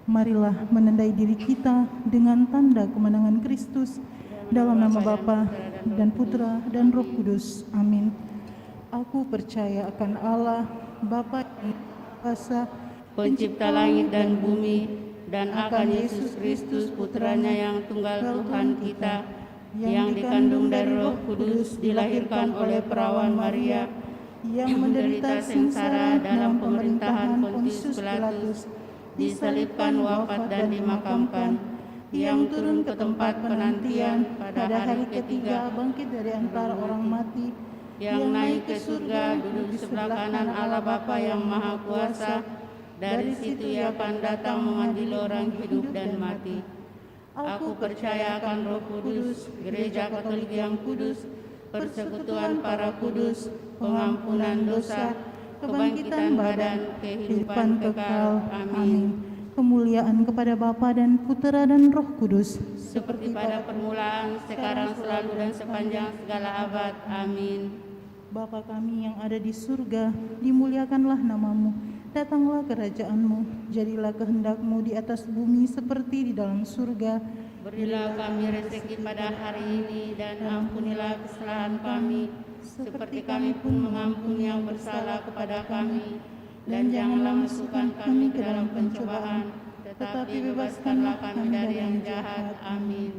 Marilah menandai diri kita dengan tanda kemenangan Kristus, dalam nama Bapa dan Putra dan Roh Kudus. Amin. Aku percaya akan Allah, Bapa yang Maha Kuasa, Pencipta langit dan bumi, dan akan Yesus Kristus Putranya yang tunggal Tuhan kita, yang dikandung dari Roh Kudus, dilahirkan oleh perawan Maria, yang menderita sengsara dalam pemerintahan Pontius Pilatus, disalibkan, wafat dan dimakamkan, yang turun ke tempat penantian, pada hari ketiga bangkit dari antara orang mati, yang naik ke surga, duduk di sebelah kanan Allah Bapa yang Maha Kuasa. Dari situ Ia akan datang mengadili orang hidup dan mati. Aku percaya akan Roh Kudus, Gereja Katolik yang kudus, persekutuan para kudus, pengampunan dosa, kebangkitan badan, kehidupan kekal. Amin. Kemuliaan kepada Bapa dan Putra dan Roh Kudus, Seperti pada permulaan, sekarang, selalu, dan sepanjang segala abad. Amin. Bapa kami yang ada di surga, dimuliakanlah namamu. Datanglah kerajaan-Mu, jadilah kehendak-Mu di atas bumi seperti di dalam surga. Berilah kami rezeki pada hari ini, dan ampunilah kesalahan kami, seperti kami pun mengampuni yang bersalah kepada kami. Dan janganlah masukkan kami ke dalam pencobaan, tetapi bebaskanlah kami dari yang jahat. Amin.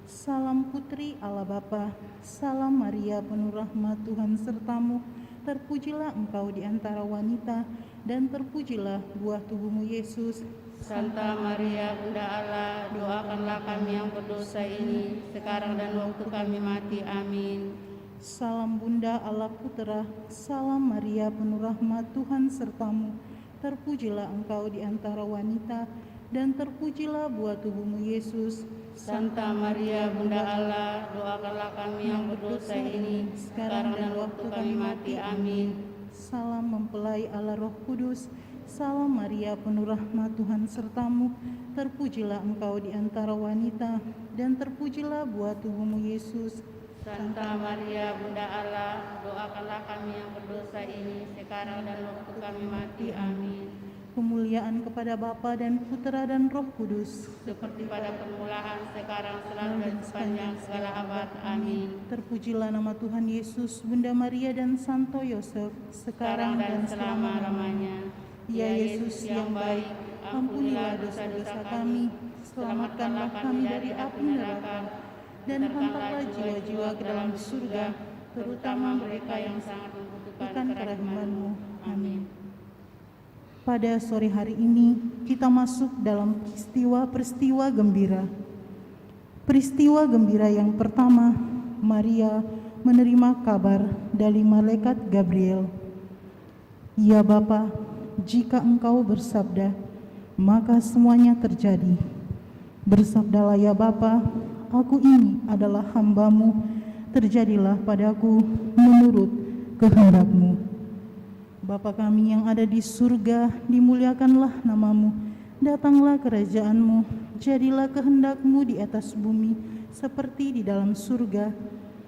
Salam Putri Allah Bapa, salam Maria penuh rahmat Tuhan sertamu. Terpujilah engkau di antara wanita, dan terpujilah buah tubuhmu Yesus. Santa Maria, Bunda Allah, doakanlah kami yang berdosa ini, sekarang dan waktu kami mati. Amin. Salam Bunda Allah Putera, salam Maria penuh rahmat Tuhan sertamu. Terpujilah engkau di antara wanita, dan terpujilah buah tubuhmu Yesus. Santa Maria, Bunda Allah, doakanlah kami yang berdosa ini, sekarang dan waktu kami mati. Amin. Salam mempelai Allah Roh Kudus, salam Maria penuh rahmat Tuhan sertamu. Terpujilah engkau di antara wanita, dan terpujilah buah tubuhmu Yesus. Santa Maria, Bunda Allah, doakanlah kami yang berdosa ini, sekarang dan waktu kami mati. Amin. Kemuliaan kepada Bapa dan Putra dan Roh Kudus, Seperti pada permulaan, sekarang, selalu, dan sepanjang segala abad. Amin. terpujilah nama Tuhan Yesus, Bunda Maria dan Santo Yosef, Sekarang dan selama-lamanya. Ya Yesus yang baik, ampunilah dosa-dosa kami, selamatkanlah kami dari api neraka, dan hantarlah jiwa-jiwa ke dalam surga, terutama mereka yang sangat membutuhkan kerahiman-Mu. Amin. Pada sore hari ini, kita masuk dalam peristiwa gembira. Peristiwa gembira yang pertama, Maria menerima kabar dari malaikat Gabriel. Ya Bapa, jika Engkau bersabda, maka semuanya terjadi. Bersabdalah ya Bapa, aku ini adalah hamba-Mu, terjadilah padaku menurut kehendak-Mu. Bapa kami yang ada di surga, dimuliakanlah nama-Mu. Datanglah kerajaan-Mu, jadilah kehendak-Mu di atas bumi, seperti di dalam surga.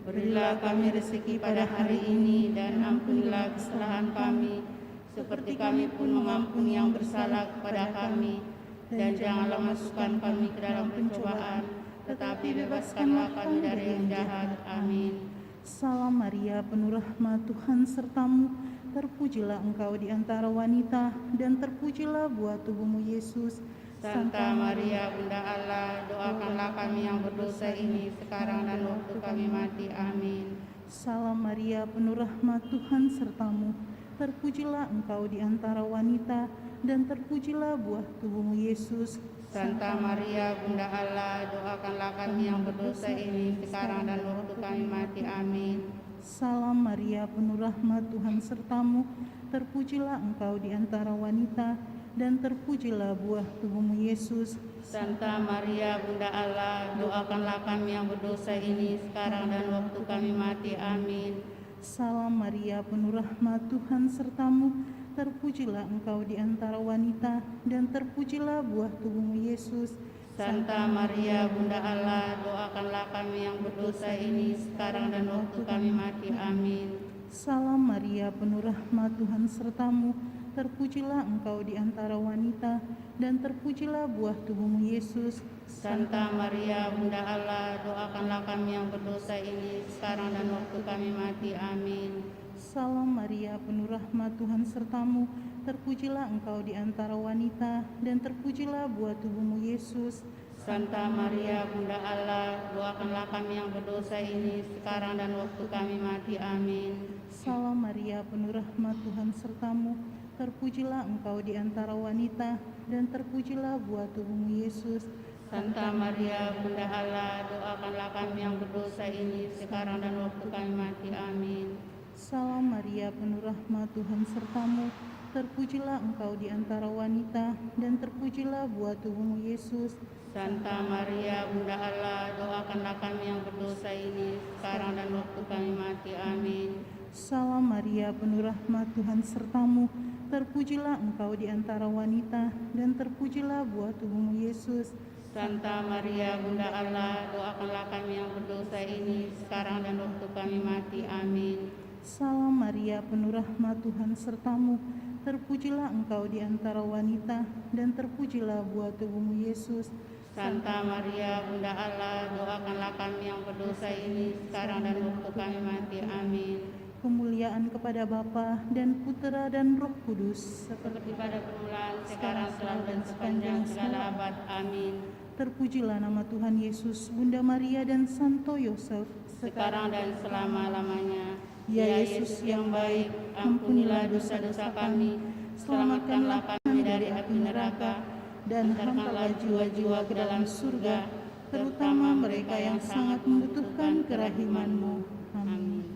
Berilah kami rezeki pada hari ini, dan ampunilah kesalahan kami, seperti kami pun mengampuni yang bersalah kepada kami. Dan janganlah masukkan kami ke dalam pencobaan, tetapi bebaskanlah kami dari yang jahat. Amin. Salam Maria, penuh rahmat Tuhan sertamu. Terpujilah engkau di antara wanita, dan terpujilah buah tubuhmu Yesus. Santa Maria, Bunda Allah, doakanlah kami yang berdosa ini, sekarang dan waktu kami mati. Amin. Salam Maria, penuh rahmat Tuhan sertamu. Terpujilah engkau di antara wanita, dan terpujilah buah tubuhmu Yesus. Santa Maria, Bunda Allah, doakanlah kami yang berdosa ini, sekarang dan waktu kami mati. Amin. Salam Maria, penuh rahmat Tuhan sertamu. Terpujilah engkau di antara wanita, dan terpujilah buah tubuhmu Yesus. Santa Maria, Bunda Allah, doakanlah kami yang berdosa ini, sekarang dan waktu kami mati. Amin. Salam Maria, penuh rahmat Tuhan sertamu. Terpujilah engkau di antara wanita, dan terpujilah buah tubuhmu Yesus. Santa Maria, Bunda Allah, doakanlah kami yang berdosa ini, sekarang dan waktu kami mati. Amin. Salam Maria, penuh rahmat Tuhan sertamu. terpujilah Engkau di antara wanita, dan terpujilah buah tubuhmu Yesus. Santa Maria, Bunda Allah, doakanlah kami yang berdosa ini, sekarang dan waktu kami mati. Amin. Salam Maria, penuh rahmat Tuhan sertamu, terpujilah Engkau di antara wanita, dan terpujilah buah tubuhmu Yesus. Santa Maria, Bunda Allah, doakanlah kami yang berdosa ini, sekarang dan waktu kami mati. Amin. Salam Maria, penuh rahmat Tuhan sertamu, terpujilah Engkau di antara wanita, dan terpujilah buah tubuhmu Yesus. Santa Maria, Bunda Allah, doakanlah kami yang berdosa ini, sekarang dan waktu kami mati. Amin. Salam Maria, penuh rahmat Tuhan sertamu, terpujilah Engkau di antara wanita, dan terpujilah buah tubuhmu Yesus. Santa Maria, Bunda Allah, doakanlah kami yang berdosa ini, sekarang dan waktu kami mati. Amin. Salam Maria, penuh rahmat Tuhan sertamu, terpujilah Engkau di antara wanita, dan terpujilah buah tubuhmu Yesus. Santa Maria, Bunda Allah, doakanlah kami yang berdosa ini, sekarang dan waktu kami mati. Amin. Salam Maria, penuh rahmat Tuhan sertamu, terpujilah Engkau di antara wanita, dan terpujilah buah tubuhmu Yesus. Santa Maria, Bunda Allah, doakanlah kami yang berdosa ini, sekarang dan waktu kami mati. Amin. Kemuliaan kepada Bapa dan Putera dan Roh Kudus, Seperti pada permulaan, sekarang, selalu, dan sepanjang segala abad. Amin. terpujilah nama Tuhan Yesus, Bunda Maria dan Santo Yosef, Sekarang dan selama-lamanya. Ya Yesus yang baik, ampunilah dosa-dosa kami, selamatkanlah kami dari api neraka, dan hantarlah jiwa-jiwa ke dalam surga, terutama mereka yang sangat membutuhkan kerahiman-Mu. Amin.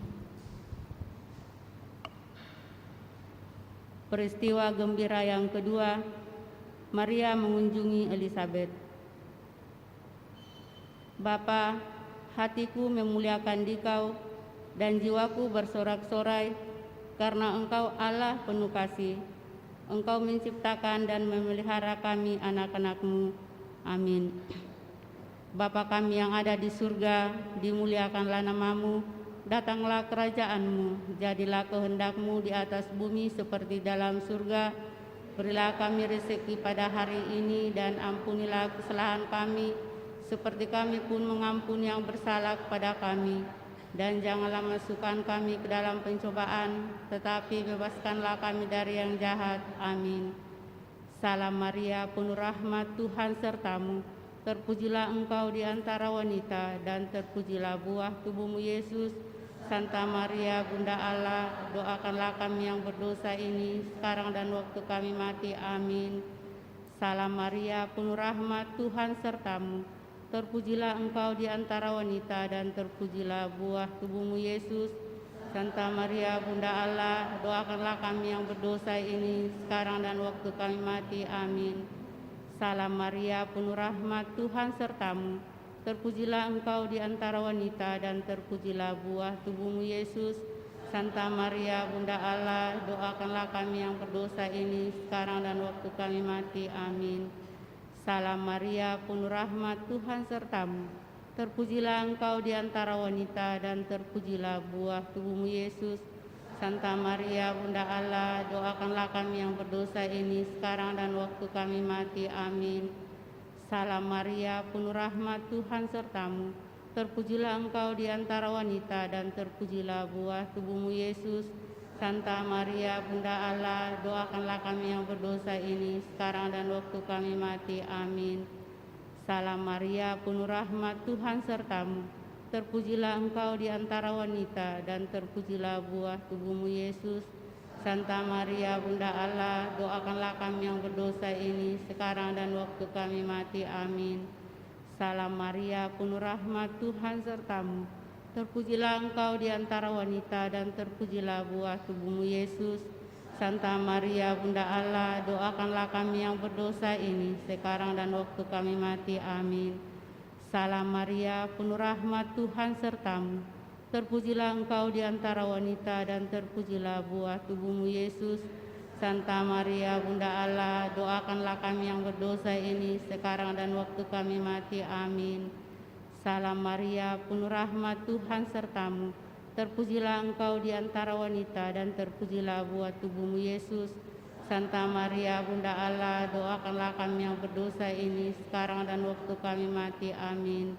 Peristiwa gembira yang kedua, Maria mengunjungi Elisabet. Bapa, hatiku memuliakan Dikau, dan jiwaku bersorak-sorai, karena Engkau Allah penuh kasih. Engkau menciptakan dan memelihara kami anak-anak-Mu. Amin. Bapa kami yang ada di surga, dimuliakanlah nama-Mu, datanglah kerajaan-Mu, jadilah kehendak-Mu di atas bumi seperti dalam surga. Berilah kami rezeki pada hari ini, dan ampunilah kesalahan kami, seperti kami pun mengampuni yang bersalah kepada kami. Dan janganlah masukkan kami ke dalam pencobaan, tetapi bebaskanlah kami dari yang jahat. Amin. Salam Maria, penuh rahmat Tuhan sertamu, terpujilah Engkau di antara wanita, dan terpujilah buah tubuhmu Yesus. Santa Maria, Bunda Allah, doakanlah kami yang berdosa ini, sekarang dan waktu kami mati. Amin. Salam Maria, penuh rahmat Tuhan sertamu, terpujilah Engkau di antara wanita, dan terpujilah buah tubuhmu Yesus. Santa Maria, Bunda Allah, doakanlah kami yang berdosa ini, sekarang dan waktu kami mati. Amin. Salam Maria, penuh rahmat Tuhan sertamu, terpujilah Engkau di antara wanita, dan terpujilah buah tubuhmu Yesus. Santa Maria, Bunda Allah, doakanlah kami yang berdosa ini, sekarang dan waktu kami mati. Amin. Salam Maria, penuh rahmat Tuhan sertamu, terpujilah Engkau di antara wanita, dan terpujilah buah tubuhmu Yesus. Santa Maria, Bunda Allah, doakanlah kami yang berdosa ini, sekarang dan waktu kami mati. Amin. Salam Maria, penuh rahmat Tuhan sertamu, terpujilah Engkau di antara wanita, dan terpujilah buah tubuhmu Yesus. Santa Maria, Bunda Allah, doakanlah kami yang berdosa ini, sekarang dan waktu kami mati. Amin. Salam Maria, penuh rahmat Tuhan sertamu, terpujilah Engkau di antara wanita, dan terpujilah buah tubuhmu Yesus. Santa Maria, Bunda Allah, doakanlah kami yang berdosa ini, sekarang dan waktu kami mati. Amin. Salam Maria, penuh rahmat Tuhan sertamu, terpujilah Engkau di antara wanita, dan terpujilah buah tubuhmu Yesus. Santa Maria, Bunda Allah, doakanlah kami yang berdosa ini, sekarang dan waktu kami mati. Amin. Salam Maria, penuh rahmat Tuhan sertamu, terpujilah Engkau di antara wanita, dan terpujilah buah tubuhmu Yesus. Santa Maria, Bunda Allah, doakanlah kami yang berdosa ini, sekarang dan waktu kami mati. Amin. Salam Maria, penuh rahmat Tuhan sertamu, terpujilah Engkau di antara wanita, dan terpujilah buah tubuhmu Yesus. Santa Maria Bunda Allah, doakanlah kami yang berdosa ini sekarang dan waktu kami mati. Amin.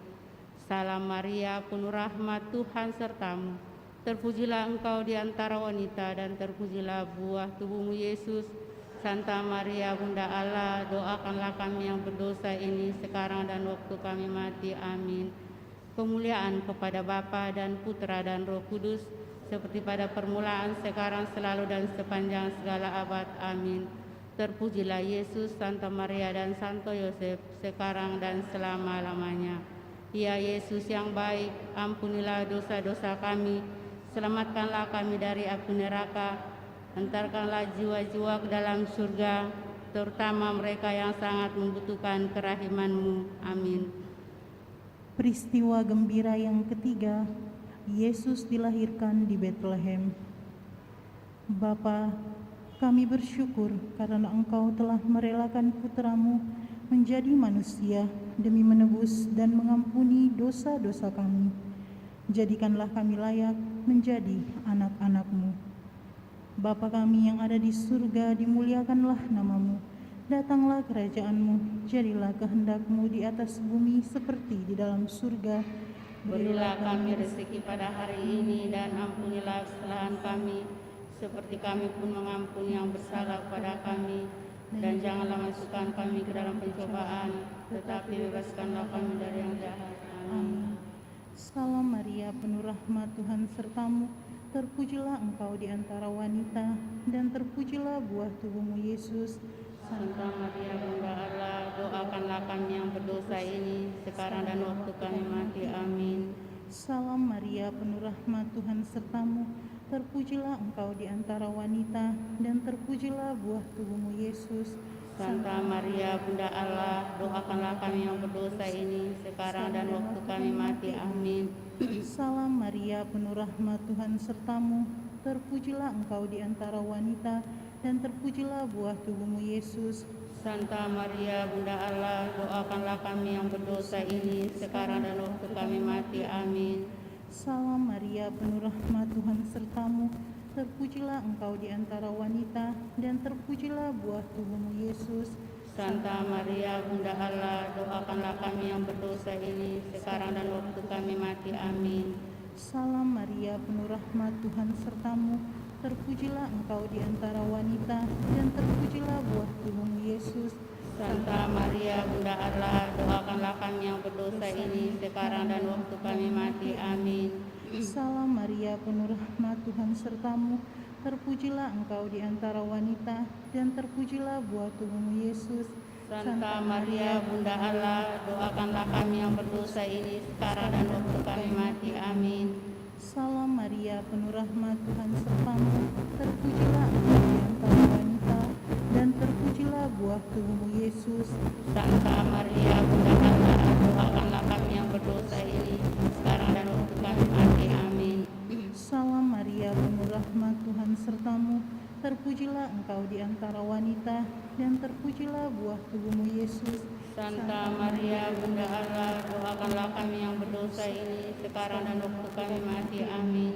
Salam Maria, penuh rahmat, Tuhan sertamu. Terpujilah engkau di antara wanita dan terpujilah buah tubuhmu Yesus. Santa Maria Bunda Allah, doakanlah kami yang berdosa ini sekarang dan waktu kami mati. Amin. Kemuliaan kepada Bapa dan Putra dan Roh Kudus, seperti pada permulaan, sekarang, selalu, dan sepanjang segala abad. Amin. Terpujilah Yesus, Santa Maria, dan Santo Yosef, sekarang dan selama-lamanya. Ya Yesus yang baik, ampunilah dosa-dosa kami, selamatkanlah kami dari api neraka, antarkanlah jiwa-jiwa ke dalam surga, terutama mereka yang sangat membutuhkan kerahiman-Mu. Amin. Peristiwa gembira yang ketiga, Yesus dilahirkan di Betlehem. Bapa, kami bersyukur karena Engkau telah merelakan putra-Mu menjadi manusia demi menebus dan mengampuni dosa-dosa kami. Jadikanlah kami layak menjadi anak-anak-Mu. Bapa kami yang ada di surga, dimuliakanlah nama-Mu. Datanglah kerajaan-Mu, jadilah kehendak-Mu di atas bumi seperti di dalam surga. Berilah kami rezeki pada hari ini, dan ampunilah kesalahan kami, seperti kami pun mengampuni yang bersalah kepada kami. Dan janganlah masukkan kami ke dalam pencobaan, tetapi bebaskanlah kami dari yang jahat. Amin. Salam Maria, penuh rahmat, Tuhan sertamu. Terpujilah engkau di antara wanita, dan terpujilah buah tubuhmu Yesus. Santa Maria Bunda Allah, doakanlah kami yang berdosa ini sekarang dan waktu kami mati. Amin. Salam Maria, penuh rahmat, Tuhan sertamu. Terpujilah engkau di antara wanita, dan terpujilah buah tubuhmu Yesus. Santa Maria Bunda Allah, doakanlah kami yang berdosa ini sekarang dan waktu kami mati. Amin. Salam Maria, penuh rahmat, Tuhan sertamu. Terpujilah engkau di antara wanita, dan terpujilah buah tubuhmu Yesus. Santa Maria Bunda Allah, doakanlah kami yang berdosa ini sekarang dan waktu kami mati. Amin. Salam Maria, penuh rahmat, Tuhan sertamu. Terpujilah engkau di antara wanita, dan terpujilah buah tubuhmu Yesus. Santa Maria Bunda Allah, doakanlah kami yang berdosa ini sekarang dan waktu kami mati. Amin. Salam Maria, penuh rahmat, Tuhan sertamu. Terpujilah engkau di antara wanita, dan terpujilah buah tubuhmu Yesus. Santa Maria Bunda Allah, doakanlah kami yang berdosa ini sekarang dan waktu kami mati. Amin. Salam Maria, penuh rahmat, Tuhan sertamu. Terpujilah engkau di antara wanita, dan terpujilah buah tubuhmu Yesus. Santa Maria Bunda Allah, doakanlah kami yang berdosa ini sekarang dan waktu kami mati. Amin. Salam Maria, penuh rahmat, Tuhan sertamu. Terpujilah engkau di antara wanita, dan terpujilah buah tubuhmu Yesus. Santa Maria Bunda Allah, doakanlah kami yang berdosa ini sekarang dan waktu kami mati. Amin. Salam Maria, penuh rahmat, Tuhan sertamu. Terpujilah engkau di antara wanita, dan terpujilah buah tubuhmu Yesus. Santa Maria Bunda Allah, doakanlah kami yang berdosa ini sekarang dan waktu kami mati. Amin.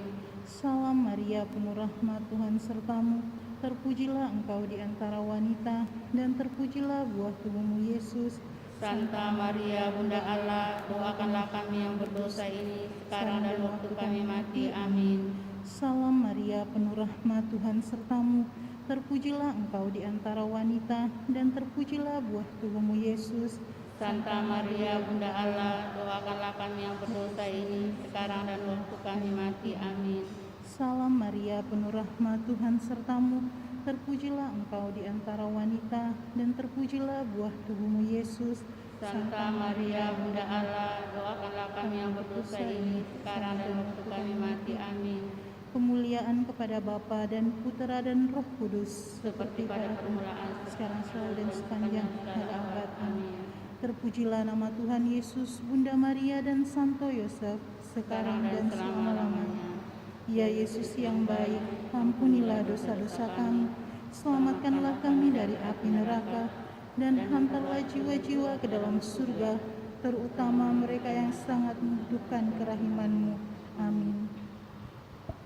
Salam Maria, penuh rahmat, Tuhan sertamu. Terpujilah engkau di antara wanita, dan terpujilah buah tubuhmu Yesus. Santa Maria Bunda Allah, doakanlah kami yang berdosa ini sekarang dan waktu kami mati. Amin. Salam Maria, penuh rahmat, Tuhan sertamu. Terpujilah engkau di antara wanita, dan terpujilah buah tubuhmu Yesus. Santa Maria Bunda Allah, doakanlah kami yang berdosa ini sekarang dan waktu kami mati. Amin. Salam Maria, penuh rahmat, Tuhan sertamu. Terpujilah engkau di antara wanita, dan terpujilah buah tubuhmu Yesus. Santa Maria Bunda Allah, doakanlah kami yang berdosa ini sekarang dan waktu kami mati. Amin. Kemuliaan kepada Bapa dan Putra dan Roh Kudus, Seperti pada permulaan, sekarang, selalu, dan sepanjang segala abad. Amin. Terpujilah nama Tuhan Yesus, Bunda Maria, dan Santo Yosef, sekarang dan selama-lamanya. Ya Yesus yang baik, ampunilah dosa-dosa kami, selamatkanlah kami dari api neraka, dan hantarlah jiwa-jiwa ke dalam surga, terutama mereka yang sangat membutuhkan kerahiman-Mu. Amin.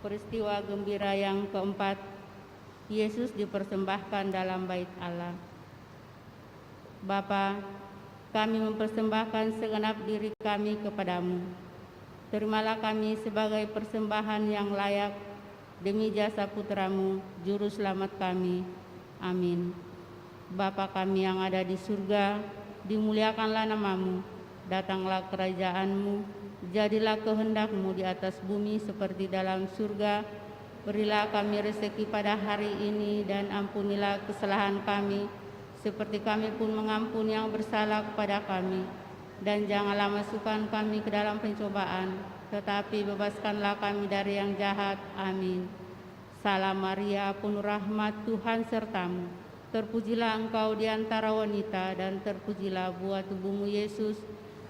Peristiwa gembira yang keempat, Yesus dipersembahkan dalam bait Allah. Bapa, kami mempersembahkan segenap diri kami kepadamu. Terimalah kami sebagai persembahan yang layak demi jasa putramu, Juru Selamat kami. Amin. Bapa kami yang ada di surga, dimuliakanlah namamu. Datanglah kerajaanmu, jadilah kehendakmu di atas bumi seperti dalam surga. Berilah kami rezeki pada hari ini dan ampunilah kesalahan kami, seperti kami pun mengampuni yang bersalah kepada kami. Dan janganlah masukkan kami ke dalam pencobaan, tetapi bebaskanlah kami dari yang jahat. Amin. Salam Maria, penuh rahmat, Tuhan sertamu. Terpujilah engkau di antara wanita, dan terpujilah buah tubuhmu Yesus.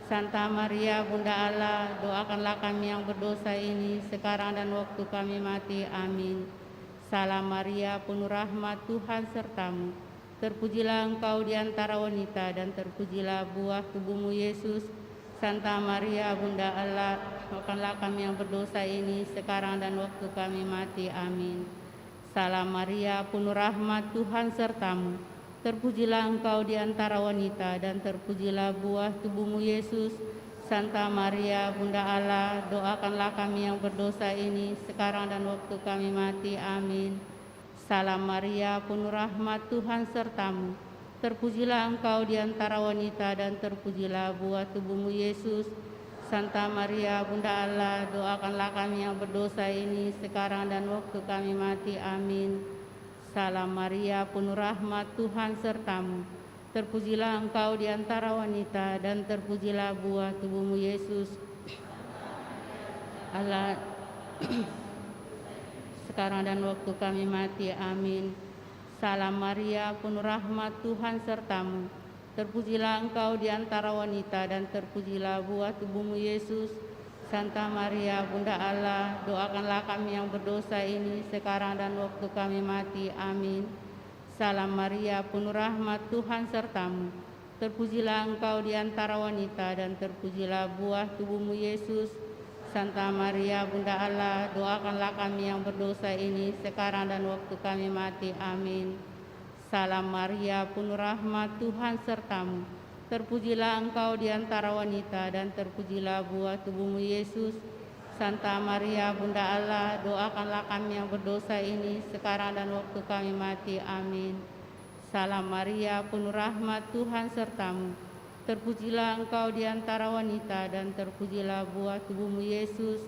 Santa Maria, Bunda Allah, doakanlah kami yang berdosa ini, sekarang dan waktu kami mati. Amin. Salam Maria, penuh rahmat, Tuhan sertamu. Terpujilah engkau di antara wanita, dan terpujilah buah tubuhmu Yesus. Santa Maria, Bunda Allah, doakanlah kami yang berdosa ini, sekarang dan waktu kami mati. Amin. Salam Maria, penuh rahmat, Tuhan sertamu. Terpujilah engkau di antara wanita, dan terpujilah buah tubuhmu Yesus. Santa Maria, Bunda Allah, doakanlah kami yang berdosa ini, sekarang dan waktu kami mati. Amin. Salam Maria, penuh rahmat, Tuhan sertamu. Terpujilah engkau di antara wanita, dan terpujilah buah tubuhmu Yesus. Santa Maria, Bunda Allah, doakanlah kami yang berdosa ini, sekarang dan waktu kami mati. Amin. Salam Maria, penuh rahmat, Tuhan sertamu. Terpujilah engkau di antara wanita, dan terpujilah buah tubuhmu Yesus. Allah sekarang dan waktu kami mati. Amin. Salam Maria, penuh rahmat, Tuhan sertamu. Terpujilah engkau di antara wanita, dan terpujilah buah tubuhmu Yesus. Santa Maria, Bunda Allah, doakanlah kami yang berdosa ini, sekarang dan waktu kami mati. Amin. Salam Maria, penuh rahmat, Tuhan sertamu. Terpujilah engkau di antara wanita, dan terpujilah buah tubuhmu Yesus. Santa Maria, Bunda Allah, doakanlah kami yang berdosa ini, sekarang dan waktu kami mati. Amin. Salam Maria, penuh rahmat, Tuhan sertamu. Terpujilah engkau di antara wanita, dan terpujilah buah tubuhmu Yesus. Santa Maria, Bunda Allah, doakanlah kami yang berdosa ini, sekarang dan waktu kami mati. Amin. Salam Maria, penuh rahmat, Tuhan sertamu. Terpujilah engkau di antara wanita, dan terpujilah buah tubuhmu Yesus.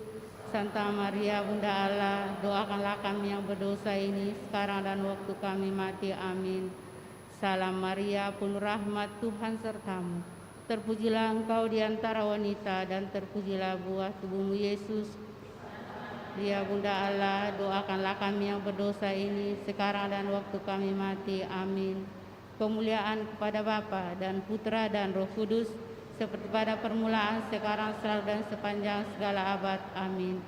Santa Maria, Bunda Allah, doakanlah kami yang berdosa ini, sekarang dan waktu kami mati. Amin. Salam Maria, penuh rahmat, Tuhan sertamu. Terpujilah engkau di antara wanita, dan terpujilah buah tubuhmu Yesus. Dia Bunda Allah, doakanlah kami yang berdosa ini, sekarang dan waktu kami mati. Amin. Kemuliaan kepada Bapa dan Putra dan Roh Kudus, seperti pada permulaan, sekarang, selalu, dan sepanjang segala abad. Amin.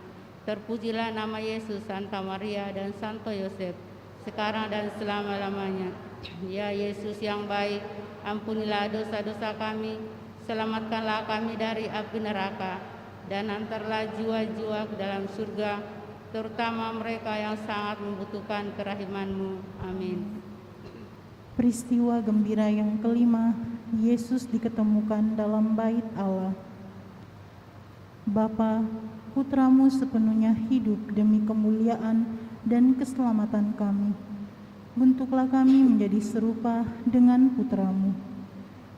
Terpujilah nama Yesus, Santa Maria, dan Santo Yosef, sekarang dan selama-lamanya. Ya Yesus yang baik, ampunilah dosa-dosa kami, selamatkanlah kami dari api neraka, dan antarlah jiwa-jiwa ke dalam surga, terutama mereka yang sangat membutuhkan kerahiman-Mu. Amin. Peristiwa gembira yang kelima, Yesus diketemukan dalam bait Allah. Bapa, Putramu sepenuhnya hidup demi kemuliaan dan keselamatan kami. Bentuklah kami menjadi serupa dengan Putramu.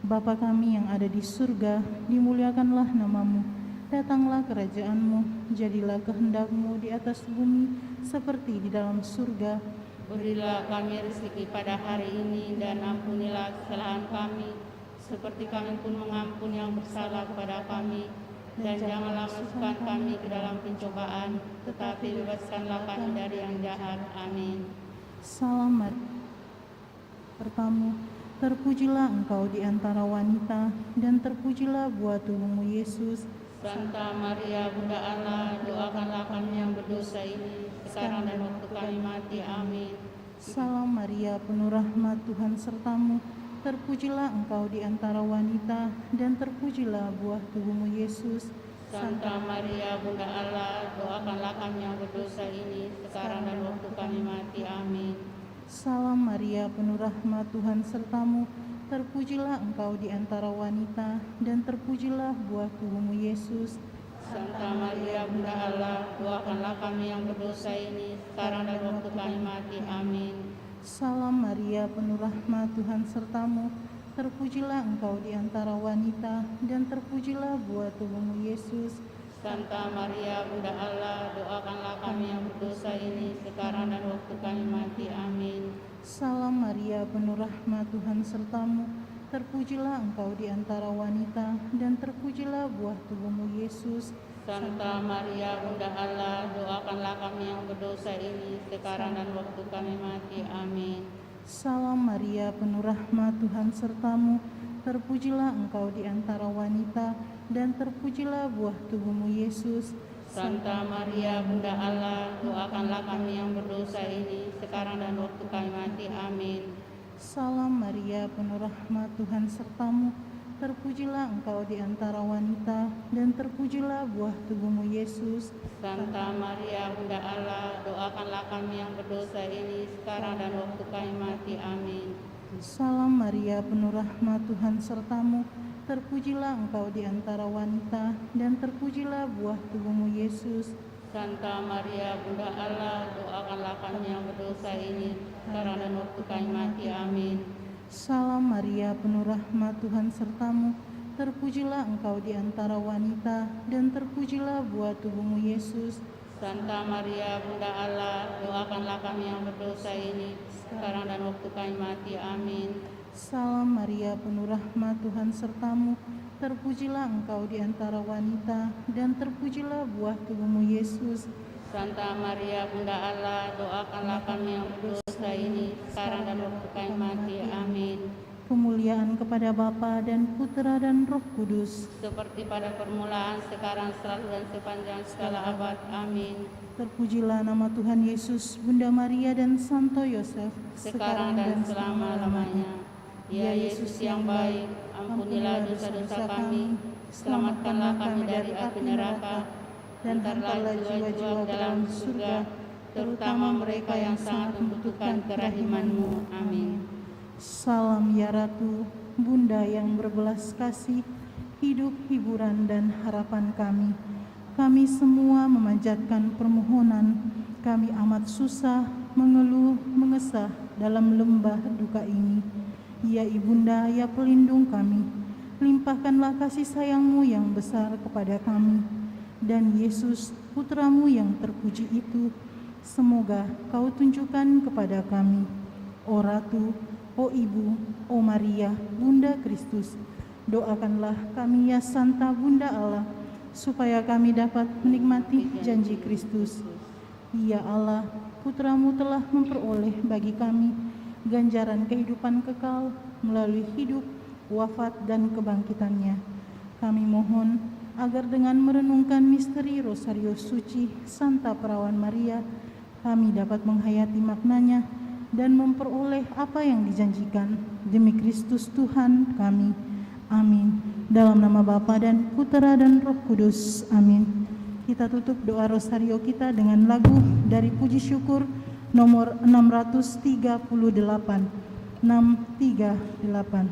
Bapa kami yang ada di surga, dimuliakanlah namamu. Datanglah kerajaan-Mu, jadilah kehendak-Mu di atas bumi seperti di dalam surga. Berilah kami rezeki pada hari ini, dan ampunilah kesalahan kami, seperti kami pun mengampuni yang bersalah kepada kami. Dan janganlah masukkan kami ke dalam pencobaan, tetapi bebaskanlah kami dari yang jahat. Amin. Salam Maria, pertamu, terpujilah engkau di antara wanita, dan terpujilah buah tubuhmu Yesus. Santa Maria, Bunda Allah, doakanlah kami yang berdosa ini, sekarang dan waktu kami mati. Amin. Salam Maria, penuh rahmat, Tuhan sertamu. Terpujilah engkau di antara wanita, dan terpujilah buah tubuhmu Yesus. Santa Maria, Bunda Allah, doakanlah kami yang berdosa ini, sekarang dan waktu kami mati. Amin. Salam Maria, penuh rahmat, Tuhan sertamu. Terpujilah engkau di antara wanita, dan terpujilah buah tubuhmu Yesus. Santa Maria Bunda Allah, doakanlah kami yang berdosa ini, sekarang dan waktu kami mati. Amin. Salam Maria, penuh rahmat, Tuhan sertamu. Terpujilah engkau di antara wanita, dan terpujilah buah tubuhmu Yesus. Santa Maria Bunda Allah, doakanlah kami yang berdosa ini, sekarang dan waktu kami mati. Amin. Salam Maria, penuh rahmat, Tuhan sertamu. Terpujilah engkau di antara wanita, dan terpujilah buah tubuhmu Yesus. Santa Maria Bunda Allah, doakanlah kami yang berdosa ini, sekarang dan waktu kami mati. Amin. Salam Maria, penuh rahmat, Tuhan sertamu. Terpujilah engkau di antara wanita, dan terpujilah buah tubuhmu Yesus. Santa Maria Bunda Allah, doakanlah kami yang berdosa ini, sekarang dan waktu kami mati. Amin. Salam Maria, penuh rahmat, Tuhan sertamu. Terpujilah engkau di antara wanita, dan terpujilah buah tubuhmu Yesus. Santa Maria Bunda Allah, doakanlah kami yang berdosa ini, sekarang dan waktu kami mati. Amin. Salam Maria, penuh rahmat, Tuhan sertamu. Terpujilah engkau di antara wanita, dan terpujilah buah tubuhmu Yesus. Santa Maria Bunda Allah, doakanlah kami yang berdosa ini, sekarang dan waktu kami mati. Amin. Salam Maria, penuh rahmat, Tuhan sertamu. Terpujilah engkau di antara wanita, dan terpujilah buah tubuhmu Yesus. Santa Maria Bunda Allah, doakanlah kami yang berdosa ini, sekarang dan waktu kami mati. Amin. Salam Maria, penuh rahmat, Tuhan sertamu. Terpujilah engkau di antara wanita, dan terpujilah buah tubuhmu Yesus. Santa Maria Bunda Allah, doakanlah kami yang berdosa ini, sekarang dan waktu kami mati. Amin. Kemuliaan kepada Bapa dan Putra dan Roh Kudus. Seperti pada permulaan, sekarang, selalu, dan sepanjang segala abad. Amin. Terpujilah nama Tuhan Yesus, Bunda Maria dan Santo Yosef, Sekarang dan selama-lamanya. Ya Yesus yang baik, ampunilah dosa-dosa kami, selamatkanlah kami dari api neraka, dan hantarlah jiwa-jiwa ke dalam surga, terutama mereka yang sangat membutuhkan kerahiman-Mu. Amin. Salam ya Ratu, Bunda yang berbelas kasih, hidup, hiburan, dan harapan kami. Kami semua memanjatkan permohonan, kami amat susah, mengeluh, mengesah dalam lembah duka ini. Ya Ibunda, ya pelindung kami, limpahkanlah kasih sayang-Mu yang besar kepada kami. Dan Yesus, Putra-Mu yang terpuji itu, semoga Kau tunjukkan kepada kami. O Ratu, O Ibu, O Maria, Bunda Kristus, doakanlah kami ya Santa Bunda Allah, supaya kami dapat menikmati janji Kristus. Ya Allah, Putra-Mu telah memperoleh bagi kami ganjaran kehidupan kekal melalui hidup, wafat, dan kebangkitannya. Kami mohon agar dengan merenungkan misteri Rosario Suci Santa Perawan Maria, kami dapat menghayati maknanya dan memperoleh apa yang dijanjikan demi Kristus Tuhan kami. Amin. Dalam nama Bapa dan Putera dan Roh Kudus. Amin. Kita tutup doa Rosario kita dengan lagu dari Puji Syukur nomor 638. 638.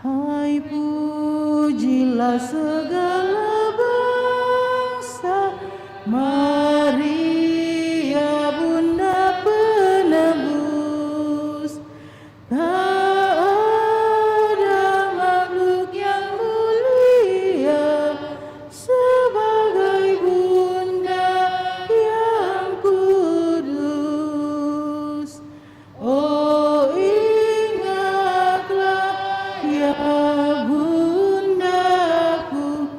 Hai pujilah segala bangsa, Maria Bunda penebus. Tak ada makhluk yang mulia sebagai Bunda yang kudus. Oh ingatlah ya Bundaku,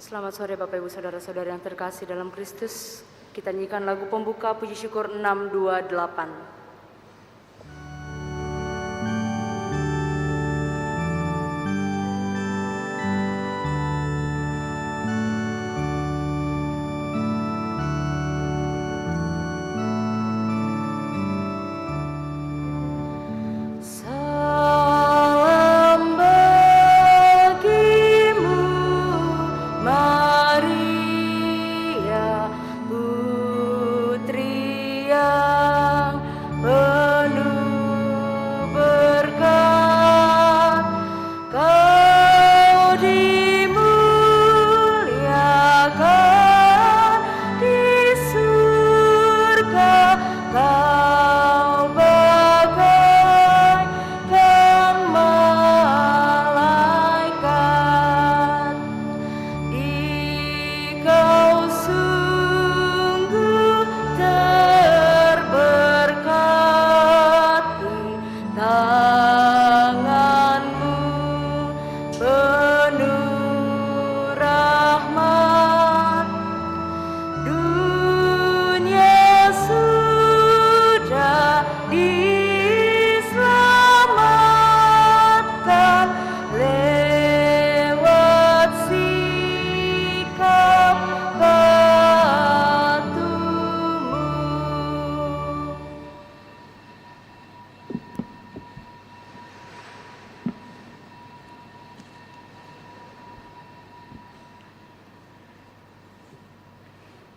Selamat sore Bapak Ibu Saudara-saudara yang terkasih dalam Kristus. Kita nyanyikan lagu pembuka puji syukur 628.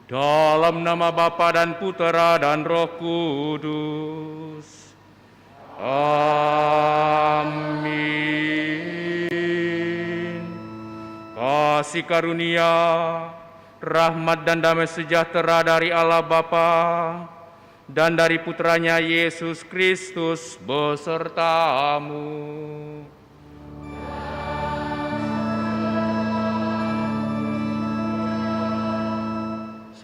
Dalam nama Bapa dan Putera dan Roh Kudus. Amin. Kasih karunia, rahmat dan damai sejahtera dari Allah Bapa dan dari Putranya Yesus Kristus besertamu.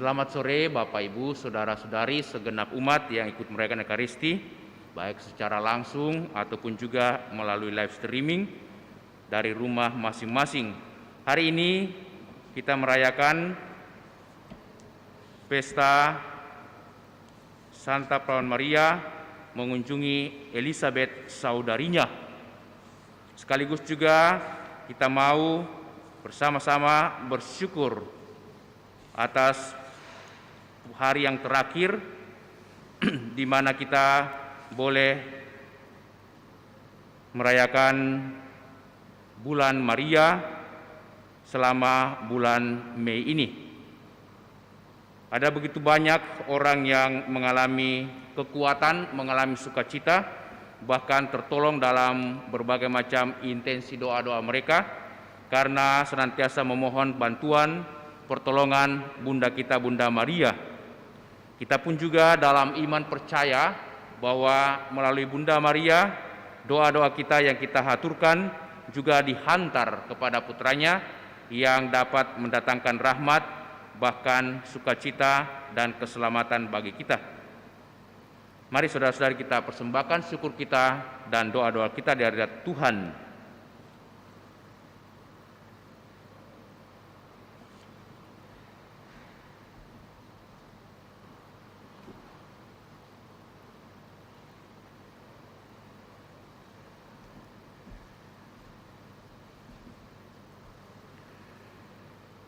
Selamat sore Bapak Ibu, Saudara-saudari segenap umat yang ikut merayakan Ekaristi, baik secara langsung ataupun juga melalui live streaming dari rumah masing-masing. Hari ini kita merayakan pesta Santa Perawan Maria mengunjungi Elizabeth saudarinya. Sekaligus juga kita mau bersama-sama bersyukur atas hari yang terakhir di mana kita boleh merayakan bulan Maria selama bulan Mei ini. Ada begitu banyak orang yang mengalami kekuatan, mengalami sukacita, bahkan tertolong dalam berbagai macam intensi doa-doa mereka karena senantiasa memohon bantuan, pertolongan Bunda kita, Bunda Maria. Kita pun juga dalam iman percaya bahwa melalui Bunda Maria, doa-doa kita yang kita haturkan juga dihantar kepada putranya yang dapat mendatangkan rahmat, bahkan sukacita dan keselamatan bagi kita. Mari saudara-saudari kita persembahkan syukur kita dan doa-doa kita di hadirat Tuhan.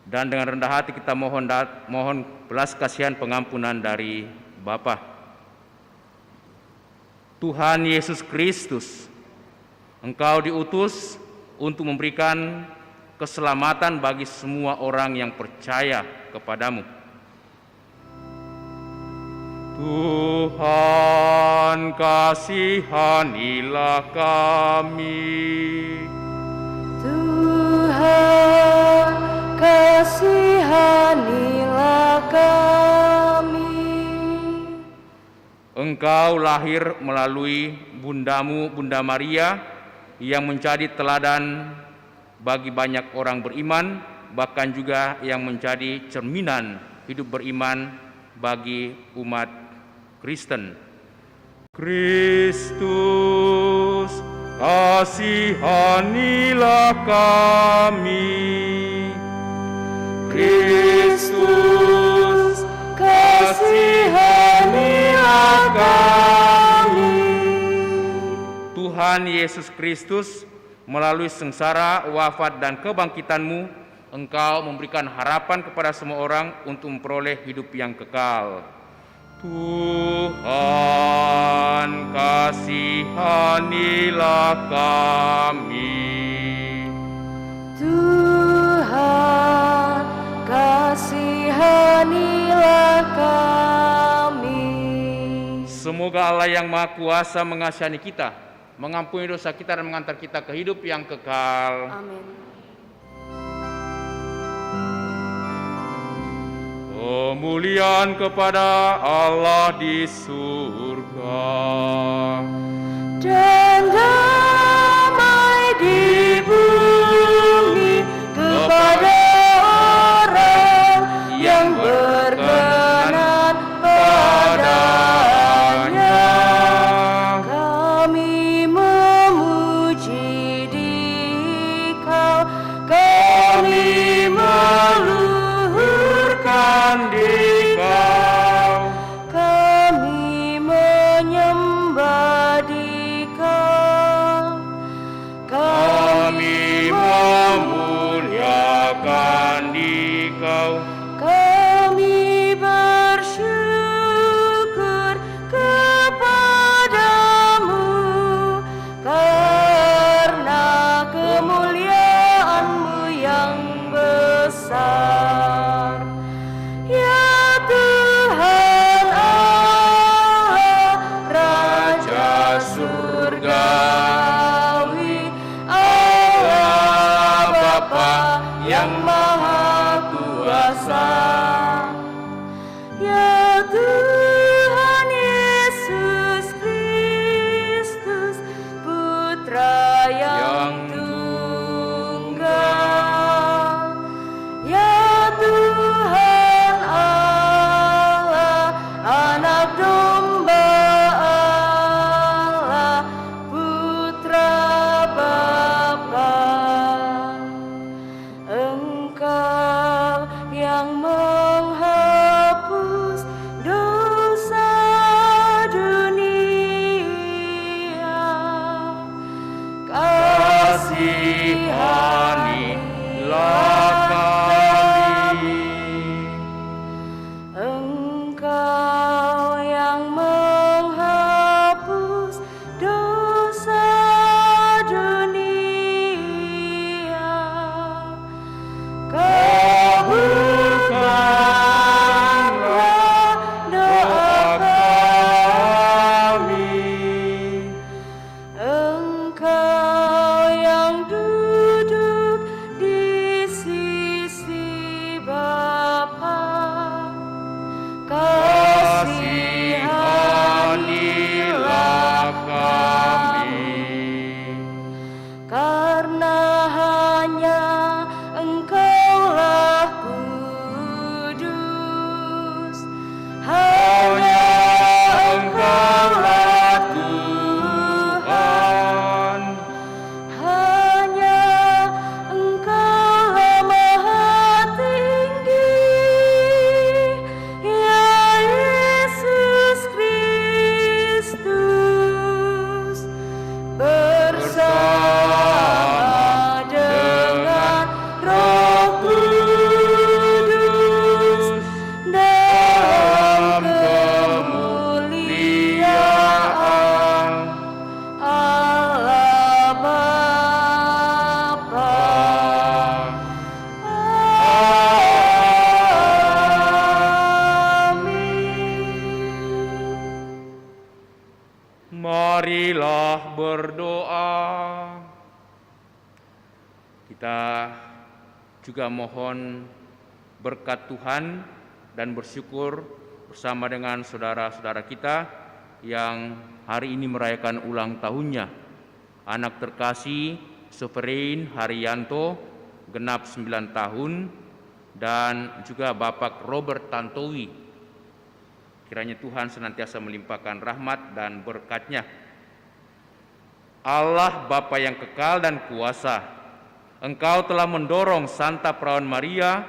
Dan dengan rendah hati kita mohon belas kasihan pengampunan dari Bapa. Tuhan Yesus Kristus, Engkau diutus untuk memberikan keselamatan bagi semua orang yang percaya kepadamu. Tuhan, kasihanilah kami. Tuhan, kasihanilah kami. Engkau lahir melalui bundamu, Bunda Maria, yang menjadi teladan bagi banyak orang beriman, bahkan juga yang menjadi cerminan hidup beriman bagi umat Kristen. Kristus, kasihanilah kami. Kristus, kasihanilah kami. Tuhan Yesus Kristus, melalui sengsara, wafat, dan kebangkitan-Mu, Engkau memberikan harapan kepada semua orang untuk memperoleh hidup yang kekal. Tuhan, kasihanilah kami. Tuhan, kasihanilah kami. Semoga Allah yang Maha Kuasa mengasihi kita, mengampuni dosa kita, dan mengantar kita ke hidup yang kekal. Amin. Kemuliaan kepada Allah di surga Dan damai di bumi kepada orang yang berkenan padanya. Kami memuji Dikau, kami meluhurkan Dikau, kami menyembah Dikau, kami memuliakan Dikau, kami bersyukur kepadamu karena kemuliaan-Mu yang besar. Ya Tuhan Allah, Raja surgawi, Allah Bapa yang Maha Kuasa. Ya Tuhan Yesus Kristus, Putra yang tunggal. Ya Tuhan Allah, Anak Domba Allah, Putra Bapa. Engkau yang menghapus dosa dunia, kasihanilah kami. Engkau yang menghapus dosa dunia, kabulkanlah doa kami. Engkau yang duduk di sisi Bapa, kasihanilah kami. karena hanya Engkaulah kudus, hanya Engkaulah Tuhan, hanya Engkaulah Maha Tinggi, ya Yesus Kristus, bersama dengan Roh Kudus dalam kemuliaan Allah Bapa. Amin. Marilah berdoa. Kita juga mohon berkat Tuhan dan bersyukur bersama dengan saudara-saudara kita yang hari ini merayakan ulang tahunnya. Anak terkasih Sovereign Haryanto genap 9 tahun, dan juga Bapak Robert Tantowi. Kiranya Tuhan senantiasa melimpahkan rahmat dan berkat-Nya. Allah Bapa yang kekal dan kuasa, Engkau telah mendorong Santa Perawan Maria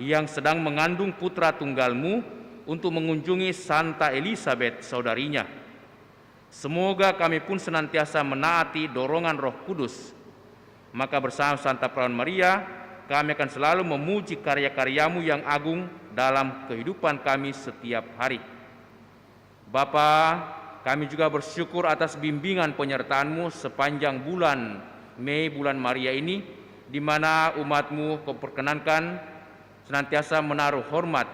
yang sedang mengandung putra tunggalmu untuk mengunjungi Santa Elizabeth saudarinya. Semoga kami pun senantiasa menaati dorongan Roh Kudus. Maka bersama Santa Perawan Maria, kami akan selalu memuji karya-karyamu yang agung dalam kehidupan kami setiap hari. Bapa, kami juga bersyukur atas bimbingan penyertaan-Mu sepanjang bulan Mei, bulan Maria ini, di mana umat-Mu Kau perkenankan senantiasa menaruh hormat,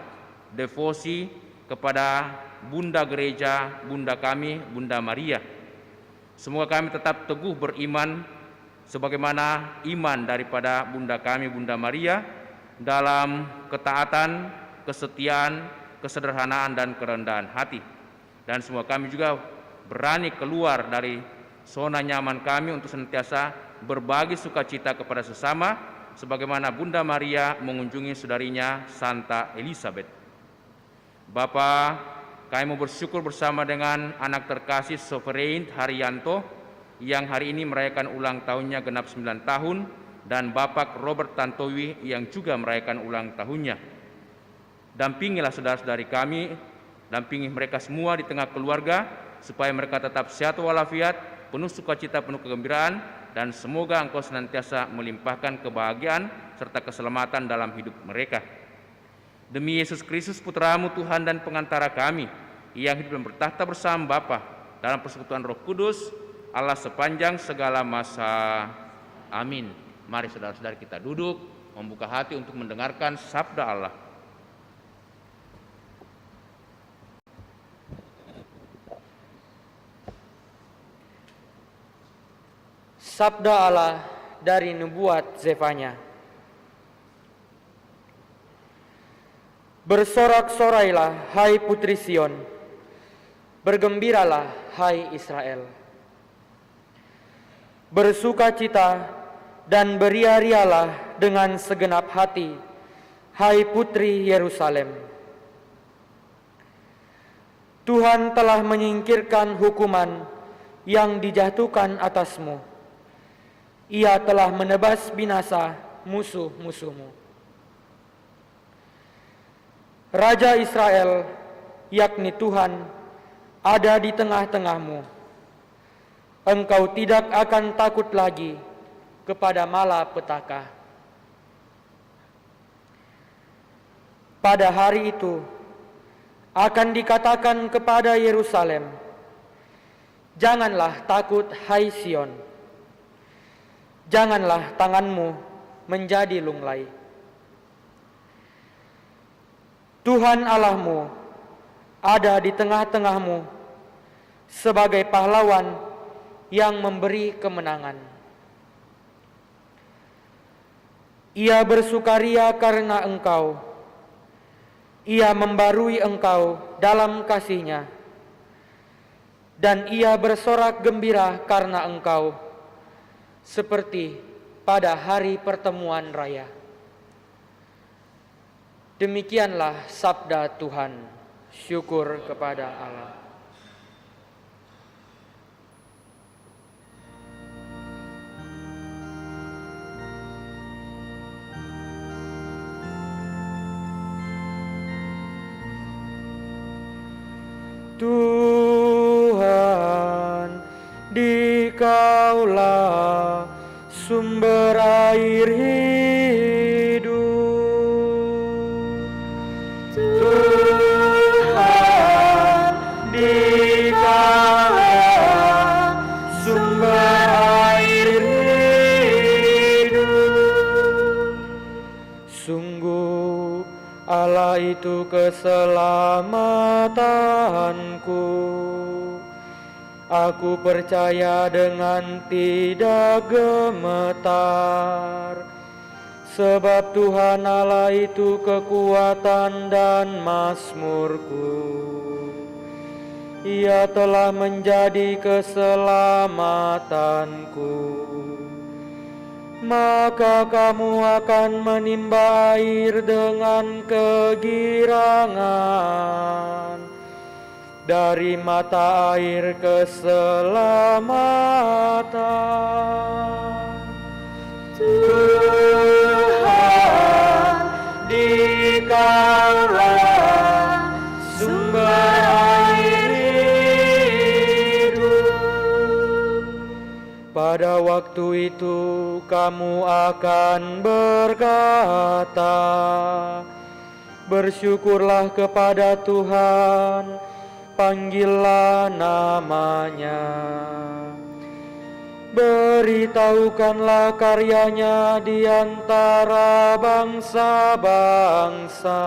devosi kepada Bunda Gereja, Bunda kami, Bunda Maria. Semoga kami tetap teguh beriman sebagaimana iman daripada Bunda kami, Bunda Maria, dalam ketaatan, kesetiaan, kesederhanaan, dan kerendahan hati. Dan semua kami juga berani keluar dari zona nyaman kami untuk senantiasa berbagi sukacita kepada sesama, sebagaimana Bunda Maria mengunjungi saudarinya Santa Elizabeth. Bapa, kami mau bersyukur bersama dengan anak terkasih Sovereign Haryanto yang hari ini merayakan ulang tahunnya genap 9 tahun, dan Bapak Robert Tantowi yang juga merayakan ulang tahunnya. Dampingilah saudara-saudari kami, dampingi mereka semua di tengah keluarga, supaya mereka tetap sehat walafiat, penuh sukacita, penuh kegembiraan, dan semoga Engkau senantiasa melimpahkan kebahagiaan serta keselamatan dalam hidup mereka. Demi Yesus Kristus, Putra-Mu Tuhan dan pengantara kami, yang hidup dan bertahta bersama Bapa dalam persekutuan Roh Kudus, Allah sepanjang segala masa. Amin. Mari saudara-saudara kita duduk, membuka hati untuk mendengarkan sabda Allah. Sabda Allah dari nubuat Zefanya. Bersorak-sorailah, hai putri Sion, bergembiralah, hai Israel. Bersukacita dan beria-rialah dengan segenap hati, hai putri Yerusalem. Tuhan telah menyingkirkan hukuman yang dijatuhkan atasmu. Ia telah menebas binasa musuh-musuhmu. Raja Israel, yakni Tuhan, ada di tengah-tengahmu. Engkau tidak akan takut lagi kepada malapetaka. Pada hari itu akan dikatakan kepada Yerusalem, janganlah takut, hai Sion. Janganlah tanganmu menjadi lunglai. Tuhan Allahmu ada di tengah-tengahmu sebagai pahlawan yang memberi kemenangan. Ia bersukaria karena engkau. Ia membarui engkau dalam kasih-Nya. Dan ia bersorak gembira karena engkau, seperti pada hari pertemuan raya. Demikianlah sabda Tuhan. Syukur kepada Allah. Tuhan, Dikaulah sumber air hidup. Tuhan, Dikaulah sumber air hidup. Sungguh Allah itu keselamatanku. Aku percaya dengan tidak gemetar, sebab Tuhan Allah itu kekuatan dan mazmurku. Ia telah menjadi keselamatanku. Maka kamu akan menimba air dengan kegirangan dari mata air keselamatan. Tuhan di Pada waktu itu kamu akan berkata, bersyukurlah kepada Tuhan, panggillah namanya. Beritahukanlah karyanya di antara bangsa-bangsa.